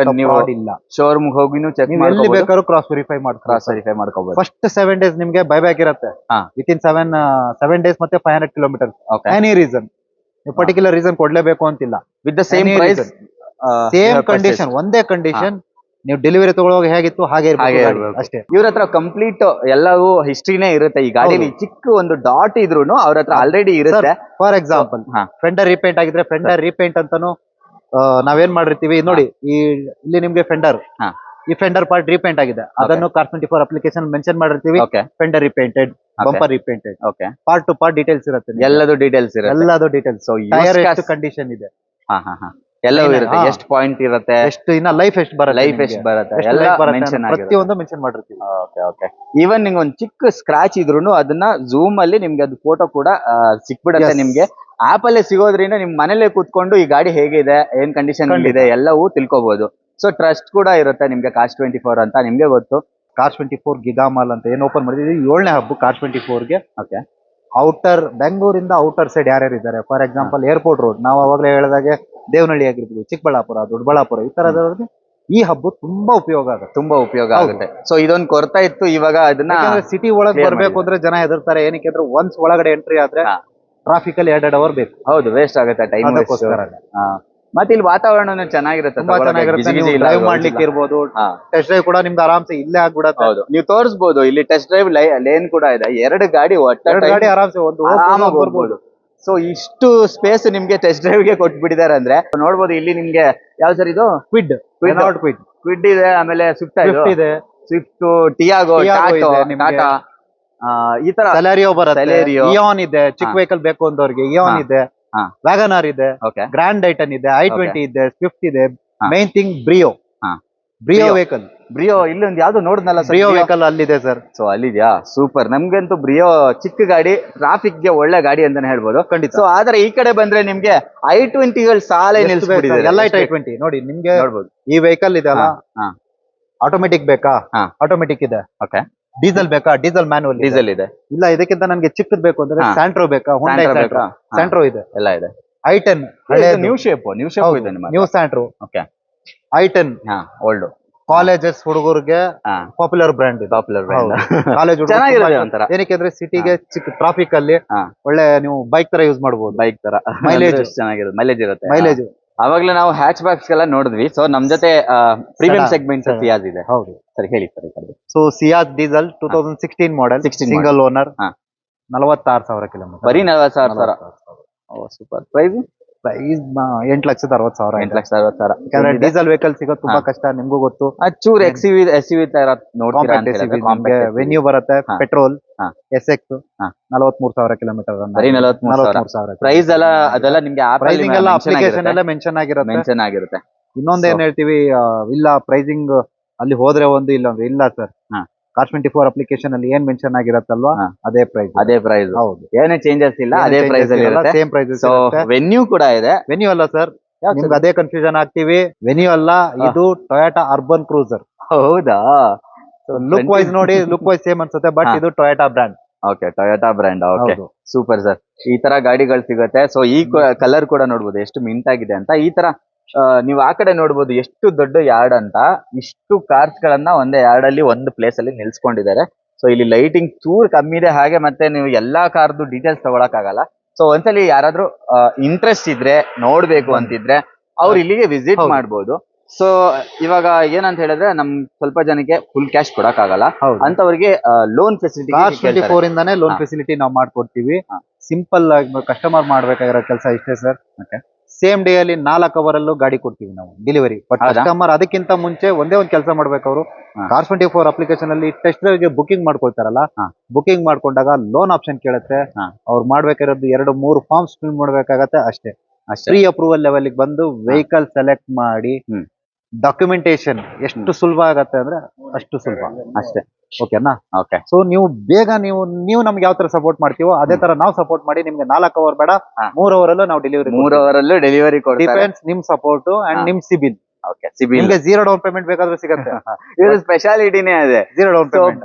ಫ್ರಾಡ್ ಇಲ್ಲ. ಶೋರೂಮ್ ಹೋಗಿನೂ ಚೆಕ್ ಎಲ್ಲಿ ಬೇಕಾದ್ರೂ ಕ್ರಾಸ್ ವೆರಿಫೈ ಮಾಡ್ಕೋಬಹುದು. ಫಸ್ಟ್ 7 ಡೇಸ್ ನಿಮ್ಗೆ ಬೈಬ್ಯಾಕ್ ಇರುತ್ತೆ, ವಿತಿನ್ 7 ಡೇಸ್ ಮತ್ತೆ 500 ಕಿಲೋಮೀಟರ್. ಎನಿ ರೀಸನ್, ನೀವು ಪರ್ಟಿಕ್ಯುಲರ್ ರೀಸನ್ ಕೊಡ್ಲೇಬೇಕು ಅಂತಿಲ್ಲ. With the same price, same condition, ಒಂದೇ ಕಂಡೀಷನ್. ನೀವು ಡೆಲಿವರಿ ತಗೊಳ್ಳುವಾಗ ಹೇಗಿತ್ತು ಹಾಗೆ ಇರ್ಬೇಕು ಹಾಗೆ ಗಾಡಿ, ಇರ್ಬೇಕು. ಅಷ್ಟೇ. ಇವ್ರ ಹತ್ರ ಕಂಪ್ಲೀಟ್ ಎಲ್ಲವೂ ಹಿಸ್ಟ್ರಿನೇ ಇರುತ್ತೆ ಈ ಗಾಡಿಲಿ. ಚಿಕ್ಕ ಒಂದು ಡಾಟ್ ಇದ್ರೂನು ಅವ್ರ ಹತ್ರ ಆಲ್ರೆಡಿ ಇರುತ್ತೆ. ಫಾರ್ ಎಕ್ಸಾಂಪಲ್ ಹಾ. ಫೆಂಡರ್ ರೀಪೇಂಟ್ ಆಗಿದ್ರೆ ಫೆಂಡರ್ ರೀಪೇಂಟ್ ಅಂತಾನು ನಾವೇನ್ ಮಾಡಿರ್ತೀವಿ ನೋಡಿ, ಇಲ್ಲಿ ನಿಮ್ಗೆ ಫೆಂಡರ್, ಹಾ. ಈ ಫೆಂಡರ್ ಪಾರ್ಟ್ ರೀಪೇಂಟ್ ಆಗಿದೆ, ಅದನ್ನು Car24 ಅಪ್ಲಿಕೇಶನ್ ಮೆನ್ಷನ್ ಮಾಡಿರ್ತೀವಿ. Okay ಫೆಂಡರ್ ರೀಪೇಂಟೆಡ್, bumper ರೀಪೇಂಟೆಡ್, okay part two part details ಇರುತ್ತೆ ನಿಮ್ಗೆ. ಎಲ್ಲದು ಡೀಟೇಲ್ಸ್ ಇರುತ್ತೆ. ಎಲ್ಲದು ಡೀಟೇಲ್ಸ್. ಸೊ ಟೈರ್ ಎಷ್ಟು ಕಂಡೀಷನ್ ಇದೆ, ಎಲ್ಲವೂ ಏನೇ- ಇರುತ್ತೆ. ಹಾ. ಎಷ್ಟು ಪಾಯಿಂಟ್ ಇರುತ್ತೆ, ಎಷ್ಟು ಇನ್ನ ಲೈಫ್ ಎಷ್ಟು ಬರುತ್ತೆ, ಲೈಫ್ ನಿಮ್ಗೆ, ಎಷ್ಟು ಬರುತ್ತೆ, ಎಷ್ಟು ಎಲ್ಲ life ಬರುತ್ತೆ ಮೆನ್ಷನ್ ಅನ್ನೋ ಆಗಿರುತ್ತೆ. ಪ್ರತಿಯೊಂದು ಮೆನ್ಷನ್ ಮಾಡಿರ್ತೀವಿ. ಓಕೆ ಈವನ್ ನಿಮ್ಗೆ ಒಂದು ಚಿಕ್ಕ ಸ್ಕ್ರಾಚ್ ಇದ್ರೂನು ಅದನ್ನ ಝೂಮ್ ಅಲ್ಲಿ ನಿಮ್ಗೆ ಅದು ಫೋಟೋ ಕೂಡ ಸಿಕ್ಬಿಡತ್ತೆ. Yes. ನಿಮ್ಗೆ ಆಪ್ ಅಲ್ಲೇ ಸಿಗೋದ್ರಿಂದ ನಿಮ್ ಮನೇಲೆ ಕೂತ್ಕೊಂಡು ಈ ಗಾಡಿ ಹೇಗಿದೆ, ಏನ್ ಕಂಡೀಷನ್ ಖಂಡಿತ. ಇದೆ ಎಲ್ಲವೂ ತಿಳ್ಕೊಬಹುದು. ಸೊ ಟ್ರಸ್ಟ್ ಕೂಡ ಇರುತ್ತೆ ನಿಮ್ಗೆ Cars24 ಅಂತ ನಿಮ್ಗೆ ಗೊತ್ತು. Car24 ಗಿಗಾಮಾಲ್ ಅಂತ ಏನ್ ಓಪನ್ ಮಾಡಿದ್ವಿ, 7ನೇ ಹಬ್ಬ Car24 ಗೆ. ಓಕೆ ಔಟರ್ ಬೆಂಗಳೂರಿಂದ ಔಟರ್ ಸೈಡ್ ಯಾರ್ಯಾರು ಇದ್ದಾರೆ, ಫಾರ್ ಎಕ್ಸಾಂಪಲ್ ಏರ್ಪೋರ್ಟ್ ರೋಡ್, ನಾವು ಅವಾಗಲೇ ಹೇಳಿದಾಗೆ ದೇವನಹಳ್ಳಿ ಆಗಿರ್ಬೋದು, ಚಿಕ್ಕಬಳ್ಳಾಪುರ, ದೊಡ್ಡಬಳ್ಳಾಪುರ, ಈ ತರದವ್ರಿಗೆ ಈ ಹಬ್ಬ ತುಂಬಾ ಉಪಯೋಗ ಆಗುತ್ತೆ. ತುಂಬಾ ಉಪಯೋಗ ಹೌದು. ಆಗುತ್ತೆ. ಸೊ ಇದೊಂದು ಕೊರತೆ ಇತ್ತು, ಇವಾಗ ಅದನ್ನ ಸಿಟಿ ಒಳಗೆ clear ಬರ್ಬೇಕು ಅಂದ್ರೆ ಜನ ಹೆದರ್ತಾರೆ. ಏನಕ್ಕೆ ಅಂದ್ರೆ ಒನ್ಸ್ ಒಳಗಡೆ ಎಂಟ್ರಿ ಆದ್ರೆ ಹಾ. ಟ್ರಾಫಿಕ್ ಅಲ್ಲಿ 2 ಅವರ್ ಬೇಕು. ಹೌದು ವೇಸ್ಟ್ ಆಗುತ್ತೆ ಟೈಮ್. ಅದಕ್ಕೋಸ್ಕರ ಮತ್ತೆ ಇಲ್ಲಿ ವಾತಾವರಣನೂ ಚೆನ್ನಾಗಿರುತ್ತೆ. ತುಂಬಾ ತಗೊಳಕ್ಕೆ ಚೆನ್ನಾಗಿರುತ್ತೆ. ಗಿಜಿ ಗಿಜಿ ಇಲ್ಲ, ಡ್ರೈವ್ ರೋಡ್ ಮಾಡ್ಲಿಕ್ಕೆ ಇಲ್ಲ. ಇರ್ಬೋದು, ಹಾ. ಟೆಸ್ಟ್ ಡ್ರೈವ್ ಕೂಡ ನಿಮ್ಗೆ ಆರಾಮ್ಸೆ ಇಲ್ಲೇ ಆಗ್ಬಿಡತ್ತೆ. ಹೌದು ನೀವು ತೋರಿಸಬಹುದು. ಇಲ್ಲಿ ಟೆಸ್ಟ್ ಡ್ರೈವ್ ಲೇನ್ ಕೂಡ ಇದೆ. 2 ಗಾಡಿ ಎರಡು ಗಾಡಿ ಆರಾಮ್ಸೆ ಒಂದು ಆರಾಮಾಗಿ ಬರ್ಬೋದು. ಹೋಗ್ಬೋದು. ಸೊ ಇಷ್ಟು ಸ್ಪೇಸ್ ನಿಮ್ಗೆ ಟೆಸ್ಟ್ ಡ್ರೈವ್ ಗೆ ಕೊಟ್ಬಿಟ್ಟಿದ್ದಾರೆ ಅಂದ್ರೆ ನೋಡ್ಬೋದು. ಇಲ್ಲಿ ನಿಮ್ಗೆ ಯಾವ ಸರ್ ಇದು ಕ್ವಿಡ್, ಕ್ವಿಡ್ ಕ್ವಿಡ್ ಇದೆ, ಆಮೇಲೆ ಸ್ವಿಫ್ಟ್ ಇದೆ, ಸ್ವಿಫ್ಟ್, ಟಿಯಾಗೋ, Tiago ಇದೆ ನಿಮ್ಗೆ. ಟಾಟಾ, ಈ ತರ ಸೆಲೆರಿಯೋ ಬರುತ್ತೆ, Celerio. ಇಯಾನ್ ಇದೆ, ಚಿಕ್ಕ ಹಾ. ವೆಹಿಕಲ್ ಬೇಕು ಅಂದವ್ರಿಗೆ ಇಯಾನ್ ಹಾ. ಇದೆ, ಹಾ. ವ್ಯಾಗನಾರ್ ಇದೆ, ಓಕೆ ಗ್ರ್ಯಾಂಡ್ ಐಟನ್ ಇದೆ, i20 ಇದೆ, ಸ್ವಿಫ್ಟ್ ಇದೆ. ಹಾ. ಮೈನ್ ಥಿಂಗ್ ಬ್ರಿಯೋ, ಹಾ. Brio Brio. ವೆಹಿಕಲ್, ಬ್ರಿಯೋ ಇಲ್ಲಿ ಒಂದು ಯಾವ್ದು ನೋಡಿದ್ನಲ್ಲ ಬ್ರಿಯೋ ವೆಹಿಕಲ್ ಅಲ್ಲಿದೆ ಸರ್. ಸೊ ಅಲ್ಲಿದ್ಯಾ? ಸೂಪರ್. ನಮ್ಗಂತೂ ಬ್ರಿಯೋ ಚಿಕ್ಕ ಗಾಡಿ, ಟ್ರಾಫಿಕ್ ಗೆ ಒಳ್ಳೆ ಗಾಡಿ ಅಂತಾನೆ ಹೇಳ್ಬೋದು. ಖಂಡಿತ. ಸೊ ಆದ್ರೆ ಈ ಕಡೆ ಬಂದ್ರೆ ನಿಮ್ಗೆ i20ಗಳು ಸಾಲೆ ನಿಲ್ಸ್ಬಿಟ್ಟಿದ್ದಾರೆ. ಎಲ್ಲ i20 ನೋಡಿ ನಿಮ್ಗೆ ನೋಡ್ಬೋದು. ಈ ವೆಹಿಕಲ್ ಇದೆ ಅಲ್ಲ, ಹಾ. ಆಟೋಮೆಟಿಕ್ ಬೇಕಾ, ಹಾ. ಆಟೋಮೆಟಿಕ್ ಇದೆ. ಓಕೆ ಡೀಸೆಲ್ ಬೇಕಾ, ಡೀಸೆಲ್ ಮ್ಯಾನುವಲ್ ಡೀಸೆಲ್ ಇದೆ. ಇಲ್ಲ ಇದಕ್ಕಿಂತ ನನ್ಗೆ ಚಿಕ್ಕದ್ ಬೇಕು ಅಂದ್ರೆ ಹಾ. ಸ್ಯಾಂಟ್ರೋ ಬೇಕಾ, Hyundai Santro ಸ್ಯಾಂಟ್ರೋ, ಬೇಕಾ? ಹಾ. ಸ್ಯಾಂಟ್ರೋ ಇದೆ. ಎಲ್ಲ ಇದೆ. i10 ನ್ಯೂ ಶೇಪ್ ಇದೆ ನಿಮ್ಮ new Santro, okay i10 old colleges ಹುಡುಗರಿಗೆ ಪಾಪ್ಯುಲರ್ ಬ್ರ್ಯಾಂಡ್ ಇದೆ. ಪಾಪ್ಯುಲರ್ ಕಾಲೇಜ್ ಚೆನ್ನಾಗಿರುತ್ತೆ ಒಂಥರ. ಏನಕ್ಕೆ ಅಂದ್ರೆ ಸಿಟಿಗೆ ಚಿಕ್ಕ ಟ್ರಾಫಿಕ್ ಅಲ್ಲಿ ಹಾ. ಒಳ್ಳೆ ನೀವು ಬೈಕ್ ತರ ಯೂಸ್ ಮಾಡಬಹುದು. ಬೈಕ್ ತರ Mileage. ಚೆನ್ನಾಗಿರುತ್ತೆ. ಮೈಲೇಜ್ ಇರುತ್ತೆ. ಮೈಲೇಜ್ ಅವಾಗ್ಲೇ ನಾವು ಹ್ಯಾಚ್ ಬ್ಯಾಕ್ಸ್ ಎಲ್ಲ ನೋಡಿದ್ವಿ. ಸೊ ನಮ್ ಜೊತೆ premium Sedan. Segment Sedan. Ciaz ಇದೆ. ಹೌದು. ಸರಿ ಹೇಳಿ sir. So Ciaz diesel 2016 model, 16 single owner, ಹಾ. 46,000 ಕಿಲೋಮೀಟರ್. ಬರೀ 40,000. ಸೂಪರ್. Price price 8,60,000. 8,60,000. ಯಾಕಂದ್ರೆ ಡೀಸೆಲ್ ವೆಹಿಕಲ್ ಸಿಗೋದು ತುಂಬಾ ಕಷ್ಟ, ನಿಮ್ಗೂ ಗೊತ್ತು. ಚೂರ್ ಎಸ್.ಯು.ವಿ ತರ ನೋಡ್ತೀರಾ ಅಂತ ಹೇಳಿದ್ರೆ ವೆನ್ಯೂ ಬರುತ್ತೆ, ಹಾ. ಪೆಟ್ರೋಲ್, ಹಾ. ಎಸ್ಎಕ್ಸ್, ಹಾ. 43,000 ಕಿಲೋಮೀಟರ್. ಬರೀ 43,000. ಪ್ರೈಸ್ ಎಲ್ಲ ಅದೆಲ್ಲ ನಿಮ್ಗೆ ಪ್ರೈಸಿಂಗ್ ಎಲ್ಲ ಅಪ್ಲಿಕೇಶನ್ ಎಲ್ಲ ಮೆನ್ಷನ್ ಆಗಿರುತ್ತೆ. ಮೆನ್ಷನ್ ಆಗಿರುತ್ತೆ. ಇನ್ನೊಂದ್ ಏನ್ ಹೇಳ್ತೀವಿ, ಇಲ್ಲ ಪ್ರೈಸಿಂಗ್ ಅಲ್ಲಿ ಹೋದ್ರೆ ಒಂದು, ಇಲ್ಲ ಅಂದ್ರೆ ಇಲ್ಲ ಸರ್. ಹಾ. Car24 ಅಪ್ಲಿಕೇಶನ್ ಅಲ್ಲಿ ಏನ್ ಮೆನ್ಷನ್ ಆಗಿರತ್ತಲ್ವಾ, ಹಾ. ಅದೇ ಪ್ರೈಸ್. ಅದೇ ಪ್ರೈಸ್. ಹೌದು, ಏನೇ ಚೇಂಜಸ್ ಇಲ್ಲ, ಅದೇ ಪ್ರೈಸ್ ಅಲ್ಲಿ ಇರುತ್ತೆ. Same price. ಸೊ ವೆನ್ಯೂ ಕೂಡ ಇದೆ. ವೆನ್ಯೂ ಅಲ್ಲ ಸರ್, ನಿಮ್ಗೆ ಅದೇ ಕನ್ಫ್ಯೂಷನ್ ಆಗ್ತೀವಿ. ವೆನ್ಯೂ ಅಲ್ಲ, ಇದು ಟೊಯಾಟಾ ಅರ್ಬನ್ ಕ್ರೂಸರ್. ಹೌದಾ? ಲುಕ್ ವೈಸ್ ನೋಡಿ, ಲುಕ್ ವೈಸ್ ಸೇಮ್ ಅನ್ಸುತ್ತೆ, ಬಟ್ ಹಾ. ಇದು Toyota brand. Okay Toyota brand. Okay ಹೌದು. Super sir. ಈ ತರ ಗಾಡಿಗಳು ಸಿಗುತ್ತೆ. ಸೊ ಈ ಕಲರ್ ಕೂಡ ನೋಡ್ಬೋದು ಎಷ್ಟು ಮಿಂಟ್ ಆಗಿದೆ ಅಂತ. ಈ ತರ ನೀವು ಆ ಕಡೆ ನೋಡ್ಬೋದು ಎಷ್ಟು ದೊಡ್ಡ ಯಾರ್ಡ್ ಅಂತ. ಇಷ್ಟು ಕಾರ್ಸ್ ಗಳನ್ನ ಒಂದೇ ಯಾರ್ಡ್ ಅಲ್ಲಿ ಒಂದು ಪ್ಲೇಸ್ ಅಲ್ಲಿ ನಿಲ್ಸ್ಕೊಂಡಿದ್ದಾರೆ. ಸೊ ಇಲ್ಲಿ ಲೈಟಿಂಗ್ ಚೂರ್ ಕಮ್ಮಿ ಇದೆ. ಹಾಗೆ ಮತ್ತೆ ನೀವು ಎಲ್ಲಾ ಕಾರ್ದು ಡೀಟೇಲ್ಸ್ ತಗೊಳಕ್ ಆಗಲ್ಲ. ಸೊ ಒಂದ್ಸಲಿ ಯಾರಾದ್ರೂ ಇಂಟ್ರೆಸ್ಟ್ ಇದ್ರೆ, ನೋಡ್ಬೇಕು ಅಂತಿದ್ರೆ ಅವ್ರು ಇಲ್ಲಿಗೆ ವಿಸಿಟ್ ಹೌದು. ಮಾಡ್ಬೋದು. ಸೊ ಇವಾಗ ಏನಂತ ಹೇಳಿದ್ರೆ ನಮ್ ಸ್ವಲ್ಪ ಜನಕ್ಕೆ ಫುಲ್ ಕ್ಯಾಶ್ ಕೊಡಕ್ ಆಗಲ್ಲ. ಹೌದು. ಅಂತವ್ರಿಗೆ ಲೋನ್ ಫೆಸಿಲಿಟಿ Car24 ಇಂದಾನೆ ಲೋನ್ ಹಾ. ಫೆಸಿಲಿಟಿ ನಾವು ಮಾಡ್ಕೊಡ್ತೀವಿ. ಹಾ. ಸಿಂಪಲ್ ಆಗಿ ಕಸ್ಟಮರ್ ಮಾಡ್ಬೇಕಾಗಿರೋ ಕೆಲಸ ಇಷ್ಟೇ ಸರ್. Okay. ಸೇಮ್ ಡೇ ಅಲ್ಲಿ 4 ಅವರ್ ಅಲ್ಲೂ ಗಾಡಿ ಕೊಡ್ತೀವಿ ನಾವು ಡೆಲಿವರಿ. ಬಟ್ ಹೌದಾ? ಕಸ್ಟಮರ್ ಅದಕ್ಕಿಂತ ಮುಂಚೆ ಒಂದೇ ಒಂದು ಕೆಲಸ ಮಾಡ್ಬೇಕು ಅವರು. ಹಾ. Car24 ಅಪ್ಲಿಕೇಶನ್ ಅಲ್ಲಿ ಟೆಸ್ಟ್ ಡ್ರೈವ್ ಗೆ ಬುಕಿಂಗ್ ಮಾಡ್ಕೊಳ್ತಾರಲ್ಲ, ಹಾ. ಬುಕಿಂಗ್ ಮಾಡ್ಕೊಂಡಾಗ ಲೋನ್ ಆಪ್ಷನ್ ಕೇಳುತ್ತೆ. ಹಾ. ಅವ್ರು ಮಾಡ್ಬೇಕಾಗಿರೋದು 2-3 ಫಾರ್ಮ್ಸ್ ಫಿಲ್ ಮಾಡ್ಬೇಕಾಗತ್ತೆ ಅಷ್ಟೇ. ಅಷ್ಟೇ. ಪ್ರೀ ಅಪ್ರೂವಲ್ ಲೆವೆಲ್ ಬಂದು ವೆಹಿಕಲ್ ಸೆಲೆಕ್ಟ್ ಮಾಡಿ ಹ್ಮ್. ಡಾಕ್ಯುಮೆಂಟೇಶನ್ ಎಷ್ಟು ಸುಲಭ ಆಗತ್ತೆ ಅಂದ್ರೆ ಅಷ್ಟು ಸುಲಭ ಅಷ್ಟೇ. ಓಕೆನಾ? ಓಕೆ ಸೊ ನೀವು ಬೇಗ ನೀವು ನಮ್ಗೆ ಯಾವ ತರ ಸಪೋರ್ಟ್ ಮಾಡ್ತೀವೋ ಅದೇ ತರ ನಾವು ಸಪೋರ್ಟ್ ಮಾಡಿ ನಿಮ್ಗೆ 4 ಅವರ್ ಬೇಡ, ಹಾ. 3 ಅವರಲ್ಲೂ ನಾವು ಡೆಲಿವರಿ. 3 ಅವರಲ್ಲೂ ಡೆಲಿವರಿ ಕೊಡ್ತಾರೆ. ಡಿಪೆಂಡ್ಸ್ ನಿಮ್ ಸಪೋರ್ಟ್ ಅಂಡ್ ಹಾ. ನಿಮ್ ಸಿಬಿಲ್. ಓಕೆ ಸಿಬಿಲ್ ನಿಮ್ಗೆ 0 ಡೌನ್ ಪೇಮೆಂಟ್ ಬೇಕಾದ್ರೂ ಸಿಗುತ್ತೆ. ಇದ್ರ ಸ್ಪೆಷಾಲಿಟಿನೇ ಅದೇ. 0 ಡೌನ್ ಪೇಮೆಂಟ್.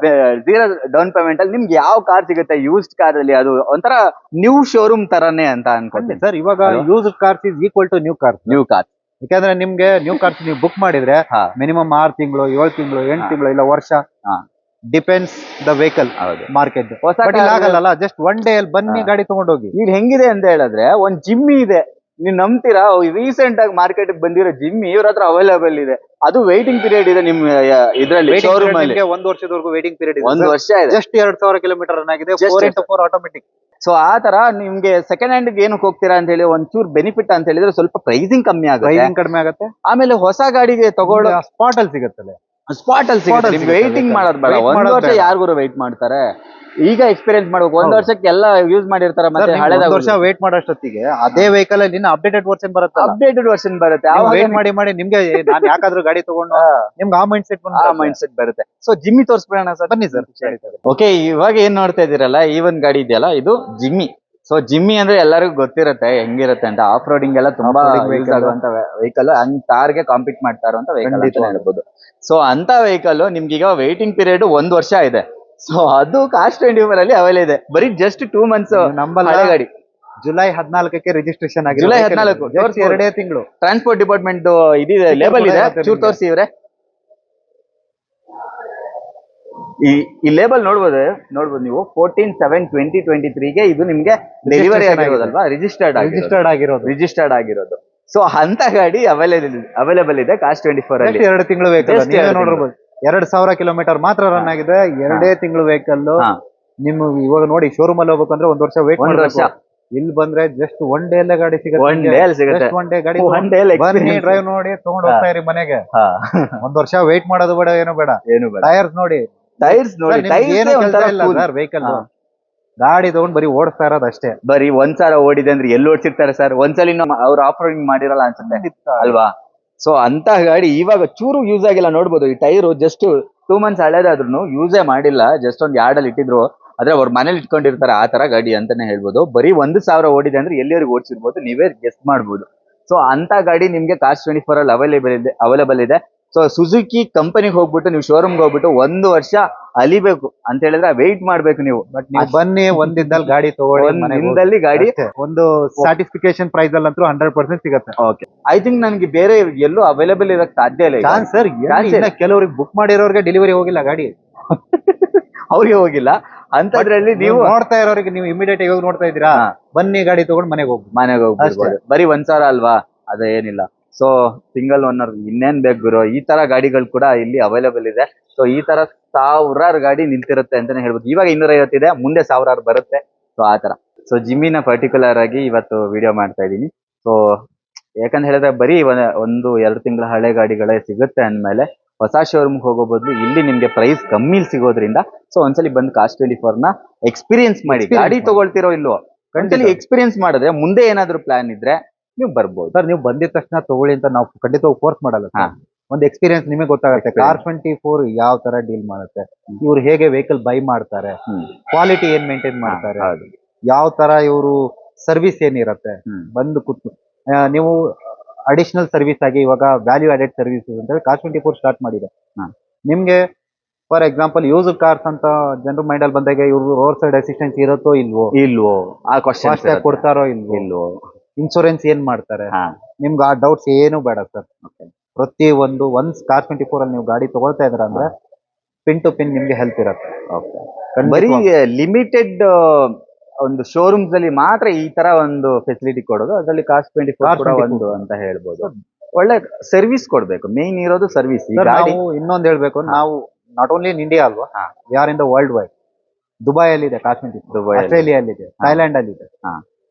0 ಡೌನ್ ಪೇಮೆಂಟ್ ಅಲ್ಲಿ ನಿಮ್ಗೆ ಯಾವ ಕಾರ್ ಸಿಗುತ್ತೆ, ಯೂಸ್ಡ್ ಕಾರ್ ಅಲ್ಲಿ ಅದು ಒಂಥರ ನ್ಯೂ ಶೋರೂಮ್ ತರನೇ ಅಂತ ಅನ್ಕೋತೀನಿ ಸರ್ ಇವಾಗ ಅಲ್ವಾ? Used cars is equal to new cars. New car. ಯಾಕಂದ್ರೆ ನಿಮ್ಗೆ ನ್ಯೂ ಕಾರ್ಸ್ ನೀವು ಬುಕ್ ಮಾಡಿದ್ರೆ ಮಿನಿಮಮ್ 6 ತಿಂಗಳು, 7 ತಿಂಗಳು, 8 ತಿಂಗಳು, ಇಲ್ಲ ವರ್ಷ, ಡಿಪೆಂಡ್ಸ್ ದ ವೆಹಿಕಲ್ ಹೌದು. ಮಾರ್ಕೆಟ್. ಹೊಸ ಬಟ್ ಇಲ್ಲ ಆಗಲ್ಲ, ಜಸ್ಟ್ ಒನ್ ಡೇ ಅಲ್ಲಿ ಬನ್ನಿ ಗಾಡಿ ತಗೊಂಡೋಗಿ. ಇಲ್ಲಿ ಹೆಂಗಿದೆ ಅಂತ ಹೇಳಿದ್ರೆ ಒಂದ್ ಜಿಮ್ಮಿ ಇದೆ, ನೀವ್ ನಂಬ್ತೀರಾ ರೀಸೆಂಟ್ ಆಗಿ ಮಾರ್ಕೆಟ್ ಬಂದಿರೋ ಜಿಮ್ಮಿ ಇವ್ರ ಹತ್ರ ಅವೈಲೇಬಲ್ ಇದೆ. ಅದು ವೇಟಿಂಗ್ ಪೀರಿಯಡ್ ಇದೆ ನಿಮ್ ಇದ್ರಲ್ಲಿ ಶೋರೂಮ್ ಅಲ್ಲಿ. 1 ವರ್ಷದವರೆಗೂ ವೇಟಿಂಗ್ ಪೀರಿಯಡ್ ಇದೆ. 1 ವರ್ಷ ಇದೆ. ಜಸ್ಟ್ 2000 ಕಿಲೋಮೀಟರ್ ರನ್ ಆಗಿದೆ. Just 4x4 automatic. ಸೊ ಆ ತರ ನಿಮ್ಗೆ ಸೆಕೆಂಡ್ ಹ್ಯಾಂಡ್ ಏನಕ್ಕೆ ಹೋಗ್ತೀರಾ ಅಂತ ಹೇಳಿ ಒಂಚೂರು ಬೆನಿಫಿಟ್ ಅಂತ ಹೇಳಿದ್ರೆ ಸ್ವಲ್ಪ ಪ್ರೈಸಿಂಗ್ ಕಮ್ಮಿ ಆಗುತ್ತೆ. ಪ್ರೈಸಿಂಗ್ ಕಡಿಮೆ ಆಗುತ್ತೆ. ಆಮೇಲೆ ಹೊಸ ಗಾಡಿಗೆ ತಗೊಳ್ಳೋ ಸ್ಪಾಟ್ ಅಲ್ಲಿ ಸಿಗುತ್ತಲ್ಲ. ಸ್ಪಾಟ್ ಅಲ್ಲಿ ಸಿಗುತ್ತೆ. ನಿಮ್ಗೆ ವೇಟಿಂಗ್ ಮಾಡೋದು ಬೇಡ. 1 ವರ್ಷ ಯಾರಿಗೂ ವೇಟ್ ಮಾಡ್ತಾರೆ. ಈಗ ಎಕ್ಸ್ಪೀರಿಯನ್ಸ್ ಮಾಡ್ಬೇಕು. 1 ವರ್ಷಕ್ಕೆ ಎಲ್ಲ ಯೂಸ್ ಮಾಡಿರ್ತಾರೆ. ಮತ್ತೆ ಹಳೆದ ವರ್ಷ ವೇಟ್ ಮಾಡೋಷ್ಟೊತ್ತಿಗೆ ಅದೇ ವೆಹಿಕಲ್ ಅಲ್ಲಿ ಇನ್ನ ಅಪ್ಡೇಟೆಡ್ ವರ್ಷನ್ ಬರುತ್ತೆ. ಅಪ್ಡೇಟೆಡ್ ವರ್ಷನ್ ಬರುತ್ತೆ. ವೇಟ್ ಮಾಡಿ ನಿಮ್ಗೆ ನಾನು ಯಾಕಾದ್ರೂ ಗಾಡಿ ತಗೊಂಡು ನಿಮ್ಗೆ ಆ ಮೈಂಡ್ ಸೆಟ್ ಬರುತ್ತೆ. ಸೊ ಜಿಮ್ಮಿ ತೋರಿಸ್ಬಿಡೋಣ ಸರ್. ಬನ್ನಿ ಸರ್. ಓಕೆ, ಇವಾಗ ಏನ್ ನೋಡ್ತಾ ಇದೀರಲ್ಲ ಈ ಒಂದ್ ಗಾಡಿ ಇದೆಯಲ್ಲ, ಇದು ಜಿಮ್ಮಿ. ಸೊ ಜಿಮ್ಮಿ ಅಂದ್ರೆ ಎಲ್ಲರಿಗೂ ಗೊತ್ತಿರುತ್ತೆ ಹೆಂಗಿರುತ್ತೆ ಅಂತ. ಆಫ್ ರೋಡಿಂಗ್ ಎಲ್ಲ ತುಂಬಾ ಯೂಸ್ ಆಗುವಂತ ವೆಹಿಕಲ್. ಹಂಗ್ ತಾರ್ಗೆ ಕಾಂಪೀಟ್ ಮಾಡ್ತಾ ಇರುವಂತ ವೆಹಿಕಲ್ ಅಂತ ಹೇಳ್ಬೋದು. ಸೊ ಅಂತ ವೆಹಿಕಲ್ ನಿಮ್ಗೆ ಈಗ ವೇಟಿಂಗ್ ಪೀರಿಯಡ್ 1 ವರ್ಷ ಇದೆ. ಸೊ ಅದು ಕಾಸ್ಟ್ 24 ಅಲ್ಲಿ ಅವೈಲ್ ಇದೆ. ಬರೀ ಜಸ್ಟ್ 2 ಮಂತ್ಸ್ ನಂಬಲ್ಲ ಗಾಡಿ. ಜುಲೈ 14ಕ್ಕೆ ರಿಜಿಸ್ಟ್ರೇಷನ್ ಆಗಿದೆ. ಜುಲೈ 14 2 ತಿಂಗಳು. ಟ್ರಾನ್ಸ್ಪೋರ್ಟ್ ಡಿಪಾರ್ಟ್ಮೆಂಟ್ ಇದಿದೆ, ಲೇಬಲ್ ಇದೆ. ಚೂರ್ ತೋರಿಸಿ ಇವ್ರೆ. ಈ ಲೇಬಲ್ ನೋಡ್ಬೋದು ನೀವು. 14/7/2023ಗೆ ಇದು ನಿಮ್ಗೆ ಡೆಲಿವರಿ ಆಗಿರೋದಲ್ವಾ, ರಿಜಿಸ್ಟರ್ಡ್ ಆಗಿರೋದು. ಸೊ ಅಂತ ಗಾಡಿ ಅವೈಲೇಬಲ್ ಇದೆ ಕಾಸ್ಟ್ 24 ಅಲ್ಲಿ. 2 ತಿಂಗಳು ವೆಹಿಕಲ್ ನೋಡಿರ್ಬೋದು. 2000 ಕಿಲೋಮೀಟರ್ ಮಾತ್ರ ರನ್ ಆಗಿದೆ. 2 ತಿಂಗಳು ವೆಹಿಕಲ್. ನಿಮ್ ಇವಾಗ ನೋಡಿ ಶೋರೂಮ್ ಅಲ್ಲಿ ಹೋಗ್ಬೇಕಂದ್ರೆ 1 ವರ್ಷ ವೇಟ್ ಮಾಡಬೇಕು. ಇಲ್ಲಿ ಬಂದ್ರೆ ಜಸ್ಟ್ 1 ಡೇ ಅಲ್ಲೇ ಗಾಡಿ ಸಿಗುತ್ತೆ. 1 ಡೇ ಗಾಡಿ ಬನ್ನಿ, ಡ್ರೈವ್ ನೋಡಿ ತಗೊಂಡ್ ಹೋಗ್ತಾ ಇರಿ ಮನೆಗೆ. 1 ವರ್ಷ ವೇಟ್ ಮಾಡೋದು ಬೇಡ, ಏನು ಬೇಡ. ಟೈರ್ಸ್ ನೋಡಿ ವೆಹಿಕಲ್ ಗಾಡಿ ತಗೊಂಡ್ ಬರೀ ಓಡಿಸ್ತಾ ಇರೋದು ಅಷ್ಟೇ. ಬರೀ 1,000 ಓಡಿದೆ ಅಂದ್ರೆ ಎಲ್ಲಿ ಓಡಿಸಿರ್ತಾರೆ ಸರ್. ಒಂದ್ಸಲಿ ಅವ್ರು ಆಫ್ ರೋಡಿಂಗ್ ಮಾಡಿರಲ್ಲ ಅನ್ಸುತ್ತೆ ಅಲ್ವಾ. ಸೊ ಅಂತ ಗಾಡಿ ಇವಾಗ ಚೂರು ಯೂಸ್ ಆಗಿಲ್ಲ. ನೋಡ್ಬೋದು ಈ ಟೈರು ಜಸ್ಟ್ 2 ಮಂತ್ಸ್ ಹಳೇದಾದ್ರು ಯೂಸೇ ಮಾಡಿಲ್ಲ. ಜಸ್ಟ್ ಒಂದ್ ಯಾರ್ಡಲ್ಲಿ ಇಟ್ಟಿದ್ರು. ಆದ್ರೆ ಅವ್ರ ಮನೇಲಿ ಇಟ್ಕೊಂಡಿರ್ತಾರೆ. ಆ ತರ ಗಾಡಿ ಅಂತಾನೆ ಹೇಳ್ಬೋದು. ಬರೀ 1,000 ಓಡಿದೆ ಅಂದ್ರೆ ಎಲ್ಲಿವರೆಗೂ ಓಡಿಸಿರ್ಬೋದು ನೀವೇ ಗೆಸ್ಟ್ ಮಾಡ್ಬೋದು. ಸೊ ಅಂತ ಗಾಡಿ ನಿಮ್ಗೆ ಕಾಸ್ಟ್ 24 ಅಲ್ಲಿ ಅವೈಲೇಬಲ್ ಇದೆ. ಸೊ ಸುಜುಕಿ ಕಂಪನಿಗೆ ಹೋಗ್ಬಿಟ್ಟು ನೀವು ಶೋರೂಮ್ಗೆ ಹೋಗ್ಬಿಟ್ಟು 1 ವರ್ಷ ಅಲಿಬೇಕು ಅಂತ ಹೇಳಿದ್ರೆ ವೆಯ್ಟ್ ಮಾಡ್ಬೇಕು ನೀವು. ಬಟ್ ನೀವು ಬನ್ನಿ, ಒಂದಿದ್ದಲ್ಲಿ ಗಾಡಿ ತಗೊಳ್ಳಿ. ಗಾಡಿ ಒಂದು ಸ್ಯಾಟಿಸ್ಫಿಕೇಶನ್ ಪ್ರೈಸ್ ಅಲ್ಲಿ ಅಂತೂ 100% ಸಿಗುತ್ತೆ. ಓಕೆ, ಐ ಥಿಂಕ್ ನನಗೆ ಬೇರೆ ಎಲ್ಲೂ ಅವೈಲೇಬಲ್ ಇರಕ್ ಸಾಧ್ಯ ಇಲ್ಲ ಸರ್. ಕೆಲವರಿಗೆ ಬುಕ್ ಮಾಡಿರೋರಿಗೆ ಡೆಲಿವರಿ ಹೋಗಿಲ್ಲ ಗಾಡಿ. ಅವ್ರಿಗೆ ಹೋಗಿಲ್ಲ ಅಂತದ್ರಲ್ಲಿ ನೀವು ನೋಡ್ತಾ ಇರೋರಿಗೆ ನೀವು ಇಮಿಡಿಯೇಟ್ ಇವಾಗ ನೋಡ್ತಾ ಇದ್ದೀರಾ, ಬನ್ನಿ ಗಾಡಿ ತಗೊಂಡು ಮನೆಗೆ ಹೋಗ್ಬೋದು. ಬರೀ 1,000 ಅಲ್ವಾ, ಅದೇನಿಲ್ಲ. ಸೊ ಸಿಂಗಲ್ ಓನರ್ ಇನ್ನೇನ್ ಬೇಕು ಗುರು. ಈ ತರ ಗಾಡಿಗಳು ಕೂಡ ಇಲ್ಲಿ ಅವೈಲೇಬಲ್ ಇದೆ. ಸೊ ಈ ತರ 1000 ಗಾಡಿ ನಿಂತಿರುತ್ತೆ ಅಂತಾನೆ ಹೇಳ್ಬೋದು. ಇವಾಗ 250 ಇದೆ, ಮುಂದೆ 1000 ಬರುತ್ತೆ. ಸೊ ಆ ತರ. ಸೊ ಜಿಮ್ಮಿನ ಪರ್ಟಿಕ್ಯುಲರ್ ಆಗಿ ಇವತ್ತು ವಿಡಿಯೋ ಮಾಡ್ತಾ ಇದೀನಿ. ಸೊ ಯಾಕಂತ ಹೇಳಿದ್ರೆ ಬರೀ 1-2 ತಿಂಗಳ ಹಳೆ ಗಾಡಿಗಳೇ ಸಿಗುತ್ತೆ ಅಂದ್ಮೇಲೆ ಹೊಸ ಶೋರೂಮ್ ಹೋಗೋ ಬದಲು ಇಲ್ಲಿ ನಿಮ್ಗೆ ಪ್ರೈಸ್ ಕಮ್ಮಿ ಸಿಗೋದ್ರಿಂದ ಸೊ ಒಂದ್ಸಲಿ ಬಂದು ಕಾಸ್ಟ್ 24ನ ಎಕ್ಸ್ಪೀರಿಯನ್ಸ್ ಮಾಡಿ. ಗಾಡಿ ತಗೊಳ್ತಿರೋ ಇಲ್ವೋ ಒಂದ್ಸಲಿ ಎಕ್ಸ್ಪೀರಿಯನ್ಸ್ ಮಾಡಿದ್ರೆ ಮುಂದೆ ಏನಾದ್ರು ಪ್ಲಾನ್ ಇದ್ರೆ ನೀವು ಬರ್ಬೋದು. ಸರ್ ನೀವು ಬಂದಿದ ತಕ್ಷಣ ತಗೊಳ್ಳಿ ಅಂತ ನಾವು ಖಂಡಿತವಾಗಿ ಫೋರ್ಸ್ ಮಾಡಲ್ಲ. ಒಂದು ಎಕ್ಸ್ಪೀರಿಯನ್ಸ್ ನಿಮಗೆ ಗೊತ್ತಾಗುತ್ತೆ. ಕಾರ್ 24 ಯಾವ ತರ ಡೀಲ್ ಮಾಡುತ್ತೆ, ಇವ್ರು ಹೇಗೆ ವೆಹಿಕಲ್ ಬೈ ಮಾಡ್ತಾರೆ, ಕ್ವಾಲಿಟಿ ಏನ್ ಮೇಂಟೈನ್ ಮಾಡ್ತಾರೆ, ಯಾವ ತರ ಇವರು ಸರ್ವಿಸ್ ಏನಿರತ್ತೆ. ಬಂದು ಕೂತು ನೀವು ಅಡಿಷನಲ್ ಸರ್ವಿಸ್ ಆಗಿ ಇವಾಗ ವ್ಯಾಲ್ಯೂ ಆಡೆಡ್ ಸರ್ವಿಸ್ ಅಂತ ಕಾರ್ 24 ಸ್ಟಾರ್ಟ್ ಮಾಡಿದೆ. ನಿಮ್ಗೆ ಫಾರ್ ಎಕ್ಸಾಂಪಲ್ ಯೂಸ್ ಕಾರ್ಸ್ ಅಂತ ಜನರ ಮೈಂಡ್ ಅಲ್ಲಿ ಬಂದಾಗ ಇವ್ರು ರೋಡ್ ಸೈಡ್ ಅಸಿಸ್ಟೆನ್ಸ್ ಇರುತ್ತೋ ಇಲ್ವೋ, ಆ ಕ್ವಶನ್ ಕೊಡ್ತಾರೋ ಇಲ್ವೋ, ಇನ್ಶೂರೆನ್ಸ್ ಏನ್ ಮಾಡ್ತಾರೆ, ನಿಮ್ಗೆ ಆ ಡೌಟ್ಸ್ ಏನು ಬೇಡ ಸರ್. ಪ್ರತಿ ಒನ್ಸ್ ಕಾರ್ 24 ಅಲ್ಲಿ ನೀವು ಗಾಡಿ ತಗೊಳ್ತಾ ಇದ್ರ ಅಂದ್ರೆ ಪಿನ್ ಟು ಪಿನ್ ನಿಮ್ಗೆ ಹೆಲ್ಪ್ ಇರುತ್ತೆ. ಬರೀ ಲಿಮಿಟೆಡ್ ಒಂದು ಶೋರೂಮ್ಸ್ ಅಲ್ಲಿ ಮಾತ್ರ ಈ ತರ ಒಂದು ಫೆಸಿಲಿಟಿ ಕೊಡೋದು. ಅದರಲ್ಲಿ ಕಾಸ್ಟ್ 24 ಕೂಡ ಒಂದು ಅಂತ ಹೇಳ್ಬೋದು. ಒಳ್ಳೆ ಸರ್ವಿಸ್ ಕೊಡ್ಬೇಕು, ಮೇನ್ ಇರೋದು ಸರ್ವಿಸ್. ಇನ್ನೊಂದು ಹೇಳ್ಬೇಕು, ನಾವು ನಾಟ್ ಓನ್ಲಿ ಇನ್ ಇಂಡಿಯಾ ಅಲ್ವಾ, we are in the world wide. Dubai ಅಲ್ಲಿ ಇದೆ ಕಾರ್ 24, ಆಸ್ಟ್ರೇಲಿಯಾ ಅಲ್ಲಿ ಇದೆ, ಥೈಲ್ಯಾಂಡ್ ಅಲ್ಲಿ ಇದೆ.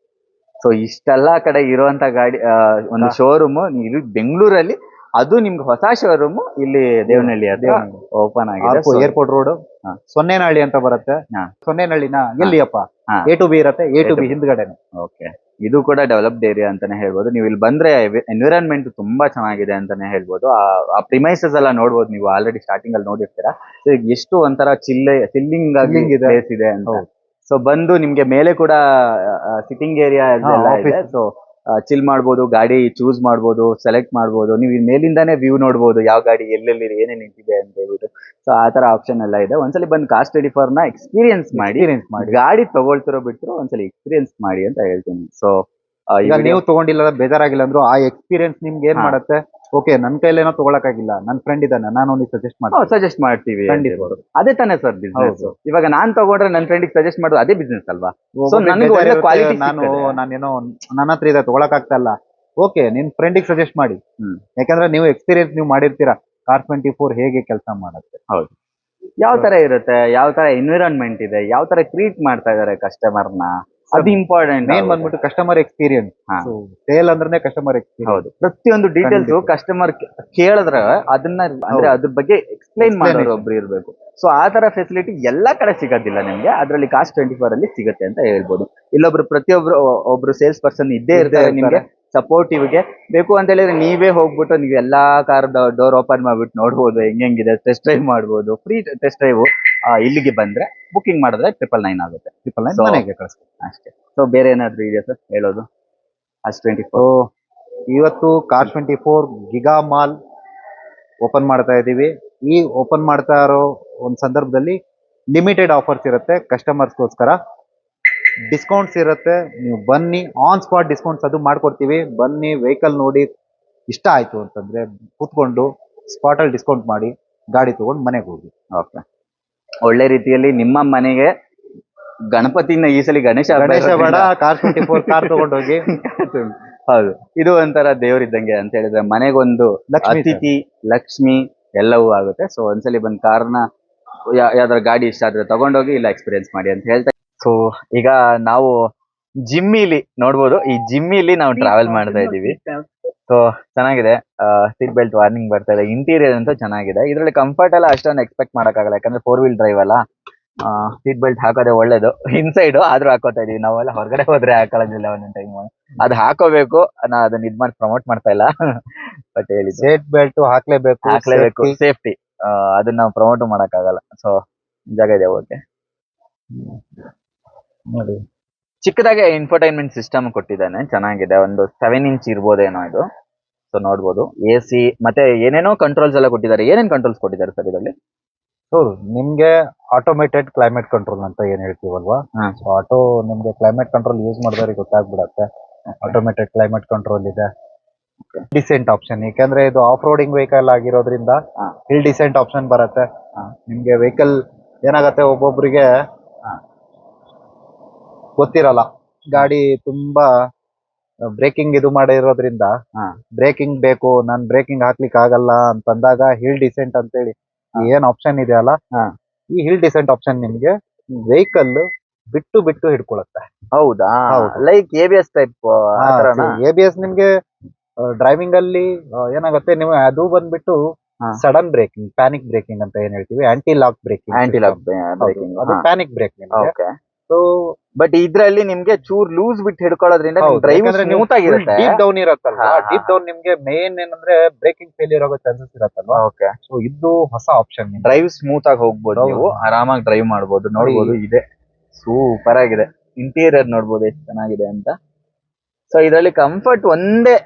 ಸೊ ಇಷ್ಟೆಲ್ಲ ಕಡೆ ಇರುವಂತ ಗಾಡಿ ಒಂದು ಶೋರೂಮ್ ನೀವು ಬೆಂಗಳೂರಲ್ಲಿ, ಅದು ನಿಮ್ಗೆ ಹೊಸ ಶೋರೂಮ್ ಇಲ್ಲಿ ದೇವನಹಳ್ಳಿ ಹತ್ರ ಓಪನ್ ಆಗಿದೆ. ಏರ್ಪೋರ್ಟ್ ರೋಡ್ ಸೊನ್ನೆನಹಳ್ಳಿ ಅಂತ ಬರುತ್ತೆ. ಸೊನ್ನೆನಹಳ್ಳಿನ ಎಲ್ಲಿಯಪ್ಪ A to B ಇರುತ್ತೆ, A to B ಹಿಂದ್ಗಡೆನೆ. ಓಕೆ, ಇದು ಕೂಡ ಡೆವಲಪ್ಡ್ ಏರಿಯಾ ಅಂತಾನೆ ಹೇಳ್ಬೋದು. ನೀವು ಇಲ್ಲಿ ಬಂದ್ರೆ ಎನ್ವಿರಾನ್ಮೆಂಟ್ ತುಂಬಾ ಚೆನ್ನಾಗಿದೆ ಅಂತಾನೆ ಹೇಳ್ಬೋದು. ಆ ಪ್ರಿಮೈಸಸ್ ಎಲ್ಲ ನೋಡ್ಬೋದು. ನೀವು ಆಲ್ರೆಡಿ ಸ್ಟಾರ್ಟಿಂಗ್ ಅಲ್ಲಿ ನೋಡಿರ್ತೀರಾ. ಸೊ ಎಷ್ಟು ಒಂಥರ ಚಿಲ್ಲಿಂಗ್ ಆಗಿ ಪ್ಲೇಸ್ ಇದೆ ಅಂತ. ಸೊ ಬಂದು ನಿಮ್ಗೆ ಮೇಲೆ ಕೂಡ ಸಿಟ್ಟಿಂಗ್ ಏರಿಯಾ ಇದೆ. ಸೊ ಚಿಲ್ ಮಾಡ್ಬೋದು, ಗಾಡಿ ಚೂಸ್ ಮಾಡ್ಬೋದು, ಸೆಲೆಕ್ಟ್ ಮಾಡ್ಬೋದು. ನೀವು ಮೇಲಿಂದಾನೇ ವ್ಯೂ ನೋಡ್ಬೋದು, ಯಾವ ಗಾಡಿ ಎಲ್ಲೆಲ್ಲಿ ಏನೇನ್ ನಿಂತಿದೆ ಅಂತ ಹೇಳ್ಬಿಟ್ಟು. ಸೊ ಆ ತರ ಆಪ್ಷನ್ ಎಲ್ಲ ಇದೆ. ಒಂದ್ಸಲಿ ಬಂದು ಕಾಸ್ಟ್ 24ನ ಎಕ್ಸ್ಪೀರಿಯನ್ಸ್ ಮಾಡಿ. ಗಾಡಿ ತಗೊಳ್ತಿರೋ ಬಿಟ್ಟರು ಒಂದ್ಸಲಿ ಎಕ್ಸ್ಪೀರಿಯನ್ಸ್ ಮಾಡಿ ಅಂತ ಹೇಳ್ತೀನಿ. ಸೊ ಈಗ ನೀವು ತಗೊಂಡಿಲ್ಲ ಬೇಜಾರಾಗಿಲ್ಲ ಅಂದ್ರು ಆ ಎಕ್ಸ್ಪೀರಿಯನ್ಸ್ ನಿಮ್ಗೆ ಏನ್ ಮಾಡುತ್ತೆ, ಓಕೆ ನನ್ ಕೈಲೇನೋ ತಗೊಳಕ್ಕಾಗಿಲ್ಲ, ನನ್ ಫ್ರೆಂಡ್ ಇದ್ದಾನೆ, ನಾನು ಅವ್ನಿಗೆ ಸಜೆಸ್ಟ್ ಮಾಡ್ತೀನಿ. ಸಜೆಸ್ಟ್ ಮಾಡ್ತೀವಿ ಅಂತ ಖಂಡಿತ. ಹೇಳ್ಬೋದು. ಅದೇ ತಾನೇ ಸರ್ ಬಿಸ್ನೆಸ್. ಹೌದು. ಇವಾಗ ನಾನ್ ತಗೊಂಡ್ರೆ ನನ್ನ ಫ್ರೆಂಡಿಗೆ ಸಜೆಸ್ಟ್ ಮಾಡೋದು ಅದೇ ಬಿಸ್ನೆಸ್ ಅಲ್ವಾ? ಒಬ್ಬೊಬ್ರಿಗೆ ನನಗೆ ಬೇಜಾರ್ ಒಳ್ಳೆ ಇರುತ್ತೆ, quality ನಾನೇನೋ ನನ್ನ ಹತ್ರ ಇದೆ ತಗೊಳಕ್ ಇಲ್ಲ. ಓಕೆ, ನಿನ್ ಫ್ರೆಂಡಿಗೆ ಸಜೆಸ್ಟ್ ಮಾಡಿ. ಹ್ಮ್. ಯಾಕಂದ್ರೆ ನೀವು ಎಕ್ಸ್ಪೀರಿಯನ್ಸ್ ನೀವು ಮಾಡಿರ್ತೀರಾ ಕಾರ್ 24 ಹೇಗೆ ಕೆಲಸ ಮಾಡುತ್ತೆ. ಹೌದು. ಯಾವ ತರ ಇರುತ್ತೆ, ಯಾವ ತರ ಎನ್ವಿರಾನ್ಮೆಂಟ್ ಇದೆ, ಯಾವ ತರ ಟ್ರೀಟ್ ಮಾಡ್ತಾ ಇದಾರೆ ಕಸ್ಟಮರ್ನ, ಅದು ಇಂಪಾರ್ಟೆಂಟ್. ಮೇನ್ ಬಂದ್ಬಿಟ್ಟು ಕಸ್ಟಮರ್ ಎಕ್ಸ್ಪೀರಿಯನ್ಸ್. ಹಾ. ಸೇಲ್ ಅಂದ್ರೆ ಕಸ್ಟಮರ್ ಎಕ್ಸ್ಪೀರಿಯನ್ಸ್. ಹೌದು, ಪ್ರತಿಯೊಂದು ಡೀಟೇಲ್ಸ್ ಖಂಡಿತ. ಕಸ್ಟಮರ್ ಕೇಳಿದ್ರೆ ಅದನ್ನ ಅಂದ್ರೆ ಹೌದು. ಅದ್ರ ಬಗ್ಗೆ ಎಕ್ಸ್ಪ್ಲೈನ್ ಮಾಡೋರು Explanation. ಒಬ್ರು ಇರ್ಬೇಕು. ಸೊ ಆ ತರ ಫೆಸಿಲಿಟಿ ಎಲ್ಲಾ ಕಡೆ ಸಿಗೋದಿಲ್ಲ ನಿಮ್ಗೆ, ಅದ್ರಲ್ಲಿ Cars24 ಅಲ್ಲಿ ಸಿಗುತ್ತೆ ಅಂತ ಹೇಳ್ಬೋದು. ಇಲ್ಲೊಬ್ರು ಒಬ್ರು ಸೇಲ್ಸ್ ಪರ್ಸನ್ ಇದ್ದೇ ಇರ್ತಾರೆ ನಿಮ್ಗೆ ಸಪೋರ್ಟಿವ್ ಗೆ. ಬೇಕು ಅಂತ ಹೇಳಿದ್ರೆ ನೀವೇ ಹೋಗ್ಬಿಟ್ಟು ನೀವು ಎಲ್ಲಾ ಕಾರ್ ಡೋರ್ ಓಪನ್ ಮಾಡ್ಬಿಟ್ಟು ನೋಡ್ಬೋದು ಹೆಂಗಿದೆ, ಟೆಸ್ಟ್ ಡ್ರೈವ್ ಮಾಡ್ಬೋದು. ಫ್ರೀ ಟೆಸ್ಟ್ ಡ್ರೈವ್ ಇಲ್ಲಿಗೆ ಬಂದ್ರೆ ಬುಕಿಂಗ್ ಮಾಡಿದ್ರೆ 999 ಆಗುತ್ತೆ. 999 So- ಮನೆಗೆ ಕಳಿಸ್ತೀವಿ. ಅಷ್ಟೇ. ಸೊ ಬೇರೆ ಏನಾದ್ರು ಇದೆಯಾ ಸರ್ ಹೇಳೋದು? Cars24 ಇವತ್ತು Cars24 ಗಿಗಾ ಮಾಲ್ ಓಪನ್ ಮಾಡ್ತಾ ಇದೀವಿ. ಈ ಓಪನ್ ಮಾಡ್ತಾ ಇರೋ ಒಂದು ಸಂದರ್ಭದಲ್ಲಿ ಲಿಮಿಟೆಡ್ ಆಫರ್ಸ್ ಇರುತ್ತೆ ಕಸ್ಟಮರ್ಸ್ಗೋಸ್ಕರ. ಡಿಸ್ಕೌಂಟ್ಸ್ ಇರುತ್ತೆ, ನೀವು ಬನ್ನಿ. ಆನ್ ಸ್ಪಾಟ್ ಡಿಸ್ಕೌಂಟ್ಸ್ ಅದು ಮಾಡ್ಕೊಡ್ತೀವಿ. ಬನ್ನಿ, ವೆಹಿಕಲ್ ನೋಡಿ ಇಷ್ಟ ಆಯ್ತು ಅಂತಂದ್ರೆ ಕೂತ್ಕೊಂಡು ಸ್ಪಾಟ್ ಅಲ್ಲಿ ಡಿಸ್ಕೌಂಟ್ ಮಾಡಿ ಗಾಡಿ ತಗೊಂಡು ಮನೆಗೆ ಹೋಗಿ. ಓಕೆ. ಒಳ್ಳೆ ರೀತಿಯಲ್ಲಿ ನಿಮ್ಮ ಮನೆಗೆ ಗಣಪತಿನ ಈ ಸಲ ಗಣೇಶ ಹಬ್ಬ ಗಣೇಶ ಬೇಡ, ಇರೋದ್ರಿಂದ- Cars24 ಕಾರ್ ತಗೊಂಡು ಹೋಗಿ. ಹೌದು, ಇದು ಒಂಥರ ದೇವರಿದ್ದಂಗೆ ಅಂತ ಹೇಳಿದ್ರೆ ಮನೆಗೊಂದು ಲಕ್ಷ್ಮಿ sir. ಅತಿಥಿ ಲಕ್ಷ್ಮಿ ಎಲ್ಲವೂ ಆಗುತ್ತೆ. ಸೊ ಒಂದ್ಸಲಿ ಬಂದ್ ಕಾರ್ನ ಯಾವ್ದಾರ ಗಾಡಿ ಇಷ್ಟ ಆದ್ರೆ ತಗೊಂಡೋಗಿ ಇಲ್ಲ ಎಕ್ಸ್ಪೀರಿಯನ್ಸ್ ಮಾಡಿ ಅಂತ ಹೇಳ್ತಾ. ಸೊ ಈಗ ನಾವು ಜಿಮ್ಮಿಲಿ ನೋಡ್ಬೋದು, ಈ ಜಿಮ್ಮಿಲಿ ನಾವು ಟ್ರಾವೆಲ್ ಮಾಡ್ತಾ ಇದೀವಿ. ಸೊ ಚೆನ್ನಾಗಿದೆ, ಸೀಟ್ ಬೆಲ್ಟ್ ವಾರ್ನಿಂಗ್ ಬರ್ತಾ ಇದೆ. ಇಂಟೀರಿಯರ್ ಅಂತೂ ಚೆನ್ನಾಗಿದೆ. ಇದರಲ್ಲಿ ಕಂಫರ್ಟ್ ಎಲ್ಲ ಅಷ್ಟೊಂದು ಎಕ್ಸ್ಪೆಕ್ಟ್ ಮಾಡಕ್ಕಾಗಲ್ಲ, ಯಾಕಂದ್ರೆ 4 wheel ಡ್ರೈವ್ ಅಲ್ಲ. ಸೀಟ್ ಬೆಲ್ಟ್ ಹಾಕೋದೇ ಒಳ್ಳೇದು. ಇನ್ಸೈಡ್ ಆದ್ರೂ ಹಾಕೋತಾ ಇದೀವಿ ನಾವೆಲ್ಲ, ಹೊರಗಡೆ ಹೋದ್ರೆ ಹಾಕೊಳ್ಳೋದಿಲ್ಲ ಒಂದೊಂದು ಟೈಮ್. ಅದು ಹಾಕೋಬೇಕು, ನಾ ಅದನ್ನ ಇದ್ ಮಾಡಿ ಪ್ರಮೋಟ್ ಮಾಡ್ತಾ ಇಲ್ಲ ಬಟ್ ಹೇಳಿದ್ದು ಸೀಟ್ ಬೆಲ್ಟ್ ಹಾಕ್ಲೇಬೇಕು. ಹಾಕ್ಲೇಬೇಕು, Safety. ಸೇಫ್ಟಿ. ಅದನ್ನ ನಾವು ಪ್ರಮೋಟ್ ಮಾಡಕ್ಕಾಗಲ್ಲ. ಸೊ ಜಾಗ ಇದೆ. ಓಕೆ, ನೋಡಿ ಚಿಕ್ಕದಾಗೆ ಇನ್ಫೋಟೈನ್ಮೆಂಟ್ ಸಿಸ್ಟಮ್ ಕೊಟ್ಟಿದ್ದಾನೆ, ಚೆನ್ನಾಗಿದೆ. ಒಂದು 7 ಇಂಚ್ ಇರ್ಬೋದೇನೋ ಇದು. ಸೊ ನೋಡ್ಬೋದು AC ಮತ್ತೆ ಏನೇನೋ ಕಂಟ್ರೋಲ್ಸ್ ಎಲ್ಲ ಕೊಟ್ಟಿದ್ದಾರೆ. ಏನೇನ್ ಕಂಟ್ರೋಲ್ಸ್ ಕೊಟ್ಟಿದ್ದಾರೆ ಸರ್ ಇದರಲ್ಲಿ? ನಿಮ್ಗೆ ಆಟೋಮೇಟೆಡ್ ಕ್ಲೈಮೇಟ್ ಕಂಟ್ರೋಲ್ ಅಂತ ಏನ್ ಹೇಳ್ತೀವಲ್ವಾ, ಹಾ. ಸೊ ಆಟೋ ನಿಮ್ಗೆ ಕ್ಲೈಮೇಟ್ ಕಂಟ್ರೋಲ್ ಯೂಸ್ ಮಾಡಿದವ್ರಿಗೆ ಗೊತ್ತಾಗ್ಬಿಡತ್ತೆ. ಆಟೋಮೇಟೆಡ್ ಕ್ಲೈಮೇಟ್ ಕಂಟ್ರೋಲ್ ಇದೆ. ಡಿಸೆಂಟ್ ಆಪ್ಷನ್, ಯಾಕಂದ್ರೆ ಇದು ಆಫ್ ರೋಡಿಂಗ್ ವೆಹಿಕಲ್ ಆಗಿರೋದ್ರಿಂದ ಹಾ. ಹಿಲ್ ಡಿಸೆಂಟ್ ಆಪ್ಷನ್ ಬರುತ್ತೆ. ಹಾ. ನಿಮ್ಗೆ ವೆಹಿಕಲ್ ಏನಾಗತ್ತೆ, ಒಬ್ಬೊಬ್ರಿಗೆ ಹಾ. ಗೊತ್ತಿರಲ್ಲ, ಗಾಡಿ ತುಂಬಾ ಬ್ರೇಕಿಂಗ್ ಇದು ಮಾಡಿರೋದ್ರಿಂದ ಹಾ. ಬ್ರೇಕಿಂಗ್ ಬೇಕು, ನಾನ್ ಬ್ರೇಕಿಂಗ್ ಹಾಕ್ಲಿಕ್ಕೆ ಆಗಲ್ಲ ಅಂತಂದಾಗ ಹಿಲ್ ಡಿಸೆಂಟ್ ಅಂತೇಳಿ ಏನ್ ಆಪ್ಷನ್ ಇದೆಯಲ್ಲ, ಹಾ. ಈ ಹಿಲ್ ಡಿಸೆಂಟ್ ಆಪ್ಷನ್ ನಿಮ್ಗೆ ವೆಹಿಕಲ್ ಬಿಟ್ಟು ಹಿಡ್ಕೊಳತ್ತೆ. ಹೌದಾ? ಹೌದು. ಲೈಕ್ ABS ಟೈಪ್ ಆತರನಾ? ABS ನಿಮ್ಗೆ ಡ್ರೈವಿಂಗ್ ಅಲ್ಲಿ ಏನಾಗುತ್ತೆ, ನೀವು ಅದು ಬಂದ್ಬಿಟ್ಟು ಹಾ. ಸಡನ್ ಬ್ರೇಕಿಂಗ್, ಪ್ಯಾನಿಕ್ ಬ್ರೇಕಿಂಗ್ ಅಂತ ಏನ್ ಹೇಳ್ತೀವಿ, anti lock braking. Anti lock braking. ಅದು ಪ್ಯಾನಿಕ್ ಬ್ರೇಕ್ ನಿಮ್ಗೆ. ಓಕೆ. ಸೊ ಬಟ್ ಇದ್ರಲ್ಲಿ ನಿಮ್ಗೆ ಚೂರ್ ಲೂಸ್ ಬಿಟ್ಟು ಹಿಡ್ಕೊಳ್ಳೋದ್ರಿಂದ ಡ್ರೈವ್ ಸ್ಮೂತ್ ಆಗಿರುತ್ತೆ. ಡೀಪ್ ಡೌನ್ ಇರತ್ತಲ್ವಾ, ಹಾ, ಹಾ, ಡೀಪ್ ಡೌನ್ ನಿಮ್ಗೆ ಮೇನ್ ಏನಂದ್ರೆ ಬ್ರೇಕಿಂಗ್ ಫೇಲಿಯರ್ ಆಗೋ ಚಾನ್ಸಸ್ ಇರತ್ತಲ್ವಾ. ಓಕೆ. ಸೊ ಇದು ಹೊಸ ಆಪ್ಷನ್. ಡ್ರೈವ್ ಸ್ಮೂತ್ ಆಗಿ ಹೋಗ್ಬೋದು, ಹೌದು. ನೀವು ಆರಾಮಾಗಿ ಡ್ರೈವ್ ಮಾಡ್ಬೋದು. ನೋಡ್ಬೋದು, ಇದೆ ಸೂಪರ್ ಆಗಿದೆ. ಇಂಟೀರಿಯರ್ ನೋಡ್ಬೋದು ಎಷ್ಟು ಚೆನ್ನಾಗಿದೆ ಅಂತ. ಸೊ ಇದರಲ್ಲಿ ಕಂಫರ್ಟ್ ಒಂದೇ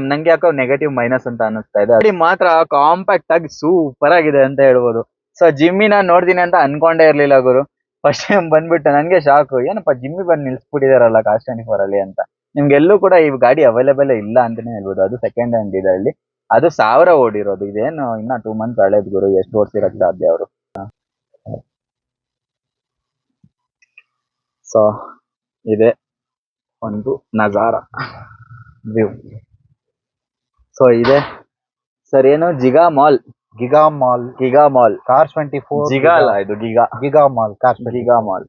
ನಂಗೆ ಯಾಕೋ ನೆಗೆಟಿವ್ ಮೈನಸ್ ಅಂತ ಅನಿಸ್ತಾ ಇದೆ. ಅಲ್ಲಿ ಮಾತ್ರ ಕಾಂಪ್ಯಾಕ್ಟ್ ಆಗಿ ಸೂಪರ್ ಆಗಿದೆ ಅಂತ ಹೇಳ್ಬೋದು. ಸೊ ಜಿಮ್ಮಿನ ನೋಡ್ತೀನಿ ಅಂತ ಅನ್ಕೊಂಡೇ ಇರ್ಲಿಲ್ಲ ಗುರು. ಫಸ್ಟ್ ಟೈಮ್ ಬಂದ್ಬಿಟ್ಟು ನನ್ಗೆ ಶಾಕ್, ಏನಪ್ಪ ಜಿಮ್ಮಿ ಬಂದು ನಿಲ್ಸ್ಬಿಟ್ಟಿದಾರಲ್ಲ Cars24 ಅಲ್ಲಿ ಅಂತ. ನಿಮ್ಗೆಲ್ಲೂ ಕೂಡ ಈ ಗಾಡಿ ಅವೈಲೇಬಲ್ ಇಲ್ಲ ಅಂತಾನೆ ಹೇಳ್ಬೋದು. ಅದು ಸೆಕೆಂಡ್ ಹ್ಯಾಂಡ್ ಇದರಲ್ಲಿ, ಅದು 1000 ಓಡಿರೋದು. ಇದೇನು ಇನ್ನ 2 months ಹಳೇದ್ ಗುರು, ಎಷ್ಟು ಓಡಿಸಿರಕ್ ಸಾಧ್ಯ ಅವರು. ಸೊ ಇದೆ ಒಂದು ನಜಾರ ವ್ಯೂ. ಸೊ ಇದೆ ಸರ್, ಏನು ಜಿಗಾ ಮಾಲ್ ಗಿಗಾ ಮಾಲ್, Cars24 ಜಿಗಾ ಅಲ್ಲ, ಇದು giga mall, giga mall.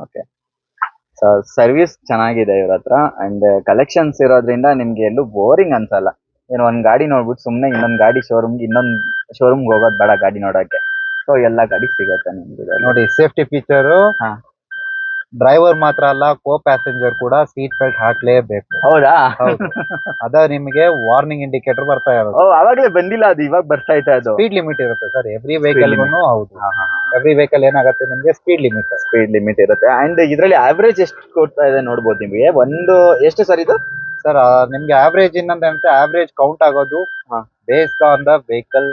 Okay. So service ಚೆನ್ನಾಗಿದೆ ಇವ್ರ ಹತ್ರ, ಅಂಡ್ ಕಲೆಕ್ಷನ್ಸ್ ಇರೋದ್ರಿಂದ ನಿಮ್ಗೆ ಎಲ್ಲೂ ಬೋರಿಂಗ್ ಅನ್ಸಲ್ಲ. ಏನು ಒಂದ್ ಗಾಡಿ ನೋಡ್ಬಿಟ್ಟು ಸುಮ್ನೆ ಇನ್ನೊಂದ್ ಗಾಡಿ ಇನ್ನೊಂದ್ ಶೋರೂಮ್ಗೆ ಹೋಗೋದ್ ಬೇಡ ಗಾಡಿ ನೋಡಕ್ಕೆ. ಸೊ ಎಲ್ಲಾ ಗಾಡಿ ಸಿಗತ್ತೆ ನಿಮ್ಗೆ ಇದ್ರಲ್ಲಿ. ನೋಡಿ ಸೇಫ್ಟಿ ಫೀಚರ್. ಹಾ. ಡ್ರೈವರ್ ಮಾತ್ರ ಅಲ್ಲ, ಕೋ ಪ್ಯಾಸೆಂಜರ್ ಕೂಡ ಸೀಟ್ ಬೆಲ್ಟ್ ಹಾಕ್ಲೇಬೇಕು. ಹೌದಾ? ಹೌದು. ಅದ ನಿಮಗೆ ವಾರ್ನಿಂಗ್ ಇಂಡಿಕೇಟರ್ ಬರ್ತಾ ಇರೋದು. ಓ, ಅವಾಗ್ಲೇ ಬಂದಿಲ್ಲ ಅದು, ಇವಾಗ ಬರ್ತಾ ಇತ್ತು ಅದು. ಸ್ಪೀಡ್ ಲಿಮಿಟ್ ಇರುತ್ತೆ ಸರ್ ಎವ್ರಿ ವೆಹಿಕಲ್. ಹೌದು, ಹಾ, ಹಾ, ಹಾ. ಎವ್ರಿ ವೆಹಿಕಲ್ ಏನಾಗುತ್ತೆ ನಿಮ್ಗೆ ಸ್ಪೀಡ್ ಲಿಮಿಟ್ ಇರುತ್ತೆ. ಅಂಡ್ ಇದ್ರಲ್ಲಿ ಆವರೇಜ್ ಎಷ್ಟು ಕೊಡ್ತಾ ಇದೆ ನೋಡ್ಬೋದು ನಿಮಗೆ. ಒಂದು ಎಷ್ಟು ಸರ್ ಇದು? ಸರ್ ನಿಮ್ಗೆ ಆವರೇಜ್ ಇನ್ನೊಂದಂತೆ, ಆವರೇಜ್ ಕೌಂಟ್ ಆಗೋದು based on the vehicle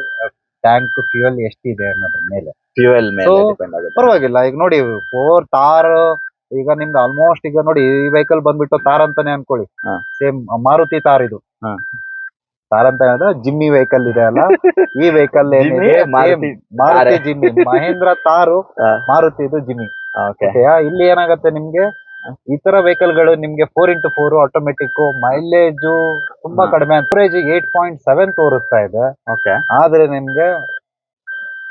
tank fuel ಎಷ್ಟಿದೆ ಅನ್ನೋದ್ರ ಮೇಲೆ. ಫ್ಯೂಯಲ್ ಮೇಲೆ So, ಡಿಪೆಂಡ್ ಆಗುತ್ತೆ. ಪರವಾಗಿಲ್ಲ. ಈಗ ನೋಡಿ 4 ತಾರ್, ಈಗ ನಿಮ್ದು ಆಲ್ಮೋಸ್ಟ್ ಈಗ ನೋಡಿ ಈ ವೆಹಿಕಲ್ ಬಂದ್ಬಿಟ್ಟು ತಾರ್ ಅಂತಾನೆ ಅನ್ಕೊಳ್ಳಿ. ಹಾ. ಸೇಮ್ ಮಾರುತಿ ತಾರ್ ಇದು. ಹಾ. ತಾರ್ ಅಂತ ಹೇಳಿದ್ರೆ ಜಿಮ್ಮಿ ವೆಹಿಕಲ್ ಇದೆ ಅಲ್ಲ, ಈ ವೆಹಿಕಲ್ Jimny, ಮಾರುತಿ ಮಾರುತಿ ತಾರೆ. ಜಿಮ್ಮಿ, ಮಹೇಂದ್ರ ತಾರು, ಹಾ. ಮಾರುತಿ ಇದು ಜಿಮ್ಮಿ. ಓಕೆ ಇಲ್ಲಿ ಏನಾಗತ್ತೆ ನಿಮ್ಗೆ, ಈ ತರ ವೆಹಿಕಲ್ ಗಳು ನಿಮ್ಗೆ 4x4 ಆಟೋಮೆಟಿಕ್, ಮೈಲೇಜ್ ತುಂಬಾ ಹಾ. ಕಡಿಮೆ, ಅವರೇಜ್ 8.7 ತೋರಿಸ್ತಾ ಇದೆ. ಓಕೆ ಆದ್ರೆ ನಿಮ್ಗೆ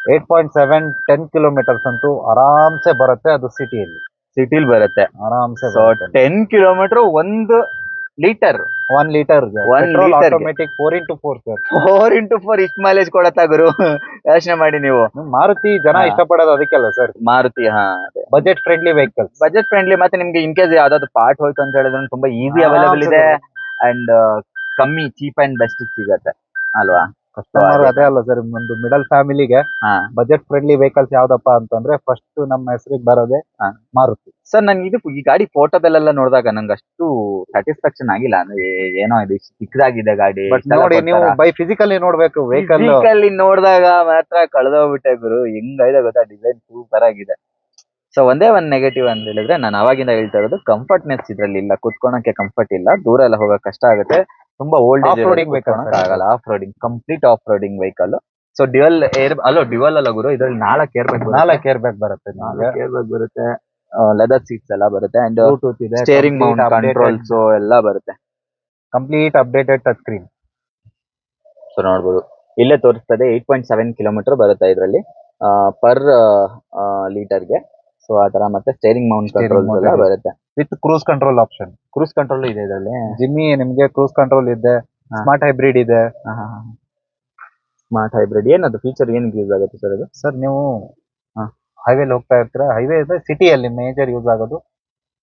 8.7 10 ಕಿಲೋಮೀಟರ್ಸ್ ಅಂತೂ ಆರಾಮ್ಸೆ ಬರುತ್ತೆ, ಅದು ಸಿಟಿಯಲ್ಲಿ ಸಿಟಿಲ್ ಬರುತ್ತೆ. ಆರಾಮ್ಸೆ so 10 kilometre 1 litre 1 litre One petrol liter ಗೆ. Automatic 4x4 sir. 4x4 ಇಷ್ಟು ಮೈಲೇಜ್ ಕೊಡತ್ತಾ ಗುರು? ಯೋಚನೆ ಮಾಡಿ ನೀವು. ಮಾರುತಿ ಜನ ಹಾ. ಇಷ್ಟಪಡೋದು ಅದಕ್ಕೆಲ್ಲ ಸರ್, ಮಾರುತಿ, ಹಾ, budget friendly vehicles. Budget friendly, ಮತ್ತೆ ನಿಮ್ಗೆ ಇನ್ ಕೇಸ್ ಯಾವ್ದಾದ್ರು ಪಾರ್ಟ್ ಹೋಯ್ತು ಅಂತ ಹೇಳಿದ್ರೆ ತುಂಬಾ ಈಸಿ ಹಾ, ಅವೈಲೇಬಲ್ ಇದೆ, absolutely. ಅಂಡ್ ಕಮ್ಮಿ, ಚೀಪ್ ಅಂಡ್ ಬೆಸ್ಟ್ ಸಿಗತ್ತೆ ಅಲ್ವಾ? ಕಸ್ಟಮರ್ ಅದೇ. ಅದೇ ಅಲ್ಲ ಸರ್, ಒಂದು ಮಿಡಲ್ ಫ್ಯಾಮಿಲಿಗೆ ಹಾ. ಬಜೆಟ್ ಫ್ರೆಂಡ್ಲಿ ವೆಹಿಕಲ್ಸ್ ಯಾವ್ದಪ್ಪ ಅಂತಂದ್ರೆ ಫಸ್ಟ್ ನಮ್ಮ ಹೆಸರಿಗೆ ಬರೋದೇ ಹಾ. ಮಾರುತಿ. ಸರ್ ನನ್ಗೆ ಇದು ಈ ಗಾಡಿ ಫೋಟೋದಲ್ಲೆಲ್ಲ ನೋಡಿದಾಗ ನಂಗೆ ಅಷ್ಟು ಸ್ಯಾಟಿಸ್ಫ್ಯಾಕ್ಷನ್ ಆಗಿಲ್ಲ. ಅಂದ್ರೆ ಏನೋ ಇದು ಚಿಕ್ಕದಾಗಿದೆ ಗಾಡಿ, ಬಟ್ ನೋಡಿ, ನೀವು ಬೈ ಫಿಸಿಕಲಿ ನೋಡ್ಬೇಕು ವೆಹಿಕಲ್. ಫಿಸಿಕಲಿ ನೋಡಿದಾಗ ಮಾತ್ರ ಕಳೆದೋಗ್ಬಿಟ್ಟೆ ಗುರು. ಹೆಂಗಿದೆ ಗೊತ್ತಾ, ಡಿಸೈನ್ ಸೂಪರ್ ಆಗಿದೆ. ಸೊ ಒಂದೇ ಒಂದ್ ನೆಗೆಟಿವ್ ಅಂತ ಹೇಳಿದ್ರೆ, ನಾನು ಅವಾಗಿಂದ ಹೇಳ್ತಾ ಇರೋದು ಕಂಫರ್ಟ್ನೆಸ್ ಇದ್ರಲ್ಲಿ ಇಲ್ಲ, ಕುತ್ಕೊಳಕ್ಕೆ ಕಂಫರ್ಟ್ ಇಲ್ಲ, ದೂರ ಎಲ್ಲ ಹೋಗಕ್ ಕಷ್ಟ ಆಗುತ್ತೆ, ತುಂಬಾ ಓಲ್ಡ್ Off-roading vehicle sir. ಆಗಲ್ಲ. Off roading, complete off roading vehicle. So dual dual ಅಲ್ಲ ಗುರು, ಇದ್ರಲ್ಲಿ 4 ಏರ್ ಬ್ಯಾಗ್ 4 ಏರ್ ಬ್ಯಾಗ್ ಬರುತ್ತೆ ನಿಮ್ಗೆ, 4 ಏರ್ ಬ್ಯಾಗ್ ಬರುತ್ತೆ, ಲೆದರ್ ಸೀಟ್ಸ್ ಎಲ್ಲ ಬರುತ್ತೆ, ಅಂಡ್ ಬ್ಲೂಟೂತ್ ಇದೆ, ಸ್ಟೇರಿಂಗ್ ಮೌಂಟ್ ಕಂಟ್ರೋಲ್ಸ್ ಎಲ್ಲ ಬರುತ್ತೆ. Complete updated touch screen. So ನೋಡ್ಬೋದು, ಇಲ್ಲೇ ತೋರಿಸ್ತದೆ 8.7 ಕಿಲೋಮೀಟರ್ ಬರುತ್ತೆ ಇದರಲ್ಲಿ ಪರ್ ಲೀಟರ್ಗೆ. ಸೊ ಆ ತರ, ಮತ್ತೆ steering Mount Steering controls mount ಎಲ್ಲ ಇದೆ. ಬರುತ್ತೆ. With cruise control option. Cruise control ಇದೆ ಇದರಲ್ಲಿ. ಜಿಮ್ಮಿ ನಿಮ್ಗೆ ಕ್ರೂಸ್ ಕಂಟ್ರೋಲ್ ಇದೆ, ಹಾ. ಸ್ಮಾರ್ಟ್ ಹೈಬ್ರಿಡ್ ಇದೆ. ಸ್ಮಾರ್ಟ್ ಹೈಬ್ರಿಡ್ ಏನದು ಫೀಚರ್, ಏನಕ್ಕೆ ಯೂಸ್ ಆಗುತ್ತೆ ಸರ್ ಅದು? ಸರ್ ನೀವು ಹಾ. ಹೈವೇಲಿ ಹೋಗ್ತಾ ಇರ್ತೀರಾ, ಹೈವೇ ಇದೆ, ಸಿಟಿಯಲ್ಲಿ ಮೇಜರ್ ಯೂಸ್ ಆಗೋದು,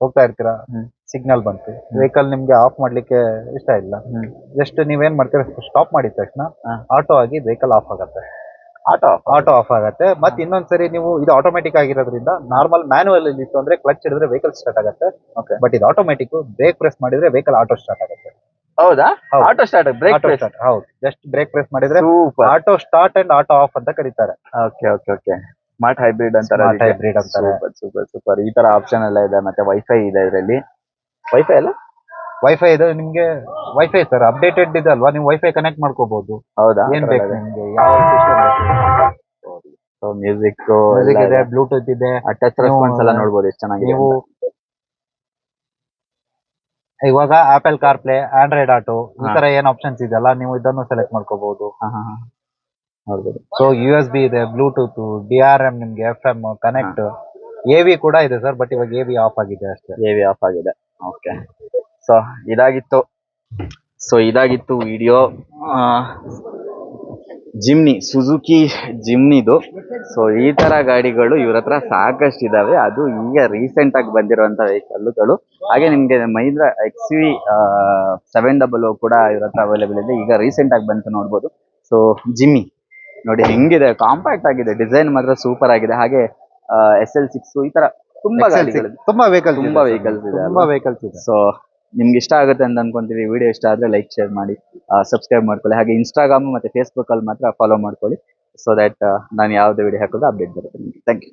ಹೋಗ್ತಾ ಇರ್ತೀರಾ, ಹ್ಮ್. ಸಿಗ್ನಲ್ ಬಂತು, ವೆಹಿಕಲ್ ನಿಮ್ಗೆ ಆಫ್ ಮಾಡ್ಲಿಕ್ಕೆ ಇಷ್ಟ ಇಲ್ಲ, ಜಸ್ಟ್ ನೀವೇನ್ ಮಾಡ್ತೀರಾ, ಸ್ಟಾಪ್ ಮಾಡಿದ ತಕ್ಷಣ ಹಾ. ಆಟೋ ಆಗಿ ವೆಹಿಕಲ್ ಆಫ್ ಆಗುತ್ತೆ, ಆಟೋ ಆಫ್ ಆಗುತ್ತೆ. ಮತ್ತೆ ಇನ್ನೊಂದ್ಸರಿ ನೀವು, ಇದು ಆಟೋಮೆಟಿಕ್ ಆಗಿರೋದ್ರಿಂದ, ನಾರ್ಮಲ್ ಮ್ಯಾನುವಲ್ ಅಲ್ಲಿ ಇತ್ತು ಅಂದ್ರೆ ಕ್ಲಚ್ ಹಿಡಿದ್ರೆ ವೆಹಿಕಲ್ ಸ್ಟಾರ್ಟ್ ಆಗುತ್ತೆ. Okay. ಬಟ್ ಇದು ಆಟೋಮೆಟಿಕ್, ಬ್ರೇಕ್ ಪ್ರೆಸ್ ಮಾಡಿದ್ರೆ ವೆಹಿಕಲ್ ಆಟೋ ಸ್ಟಾರ್ಟ್ ಆಗುತ್ತೆ. ಹೌದಾ? ಹೌದು. Auto start, brake auto start, ಹೌದು, ಜಸ್ಟ್ ಬ್ರೇಕ್ ಪ್ರೆಸ್ ಮಾಡಿದ್ರೆ super. Auto start and auto off ಅಂತ ಕರೀತಾರೆ. Okay okay okay. Smart hybrid ಅಂತಾರೆ. Smart hybrid ಅಂತಾರೆ. Super super super. ಈ ತರ ಆಪ್ಷನ್ ಎಲ್ಲ ಇದೆ, ಮತ್ತೆ ವೈಫೈ ಇದೆ ಇದರಲ್ಲಿ. ವೈಫೈ ಅಲ್ಲ, ವೈಫೈ ಇದೆ ನಿಮ್ಗೆ, ವೈಫೈ ಸರ್ ಅಪ್ಡೇಟೆಡ್ ಇದೆ ಅಲ್ವಾ, ನೀವು ವೈಫೈ ಕನೆಕ್ಟ್ ಮಾಡ್ಕೋಬಹುದು. ಹೌದಾ? ಏನ್ ಬೇಕು ನಿಮ್ಗೆ, ಯಾವ ಸಿಸ್ಟಮ್ ಬೇಕು. ಮ್ಯೂಸಿಕ್ ಮ್ಯೂಸಿಕ್ ಇದೆ, ಬ್ಲೂಟೂತ್ ಇದೆ, ಟಚ್ ರೆಸ್ಪಾನ್ಸ್ ನೀವು- ಎಲ್ಲ ನೋಡ್ಬೋದು ಎಷ್ಟು ಚೆನ್ನಾಗಿದೆ ನೀವು ಅಂತ. ಇವಾಗ apple car play, Android auto, ಈ ಹಾ. ತರ ಏನ್ ಆಪ್ಷನ್ಸ್ ಇದೆಯಲ್ಲ, ನೀವು ಇದನ್ನು ಸೆಲೆಕ್ಟ್ ಮಾಡ್ಕೋಬಹುದು. ಹಾ, ಹಾ, ಹಾ. ನೋಡ್ಬೋದು. ಸೊ USB ಇದೆ, ಬ್ಲೂಟೂತ್, DRM, ನಿಮ್ಗೆ FM ಕನೆಕ್ಟ್, AV ಕೂಡ ಇದೆ ಸರ್, ಬಟ್ ಇವಾಗ AV ಆಫ್ ಆಗಿದೆ ಅಷ್ಟೇ. AV ಆಫ್ ಆಗಿದೆ. ಓಕೆ. ಸೊ ಇದಾಗಿತ್ತು ವಿಡಿಯೋ ಜಿಮ್ನಿ, ಸುಜುಕಿ ಜಿಮ್ನಿದು. ಸೊ ಈ ತರ ಗಾಡಿಗಳು ಇವ್ರ ಹತ್ರ ಸಾಕಷ್ಟು ಇದಾವೆ. ಅದು ಈಗ ರೀಸೆಂಟ್ ಆಗಿ ಬಂದಿರುವಂತ ವೆಹಿಕಲ್ಗಳು. ಹಾಗೆ ನಿಮ್ಗೆ ಮಹೀಂದ್ರ XV 700 ಕೂಡ ಇವ್ರ ಹತ್ರ ಅವೈಲೇಬಲ್ ಇದೆ, ಈಗ ರೀಸೆಂಟ್ ಆಗಿ ಬಂತು, ನೋಡ್ಬೋದು. ಸೊ ಜಿಮ್ಮಿ ನೋಡಿ ಹೆಂಗಿದೆ, ಕಾಂಪ್ಯಾಕ್ಟ್ ಆಗಿದೆ, ಡಿಸೈನ್ ಮಾತ್ರ ಸೂಪರ್ ಆಗಿದೆ. ಹಾಗೆ SL6 ಈ ತರ ತುಂಬಾ ಗಾಡಿಗಳು, ತುಂಬಾ ವೆಹಿಕಲ್ಸ್ ತುಂಬಾ vehicles ಇದೆ ತುಂಬಾ ಅಲ್ವಾ? ವೆಹಿಕಲ್ಸ್ ಇದೆ. ಸೊ ನಿಮ್ಗೆ ಇಷ್ಟ ಆಗುತ್ತೆ ಅಂತ ಅನ್ಕೊಂತೀವಿ. ವಿಡಿಯೋ ಇಷ್ಟ ಆದ್ರೆ ಲೈಕ್, ಶೇರ್ ಮಾಡಿ, ಸಬ್ಸ್ಕ್ರೈಬ್ ಮಾಡ್ಕೊಳ್ಳಿ. ಹಾಗೆ ಇನ್ಸ್ಟಾಗ್ರಾಮ್ ಮತ್ತೆ ಫೇಸ್ಬುಕ್ ಅಲ್ಲಿ ಮಾತ್ರ ಫಾಲೋ ಮಾಡ್ಕೊಳ್ಳಿ, ಸೊ ದಟ್ ನಾನು ಯಾವ್ದು ವಿಡಿಯೋ ಹಾಕೋದು ಅಪ್ಡೇಟ್ ಬರುತ್ತೆ ನಿಮಗೆ. Thank you.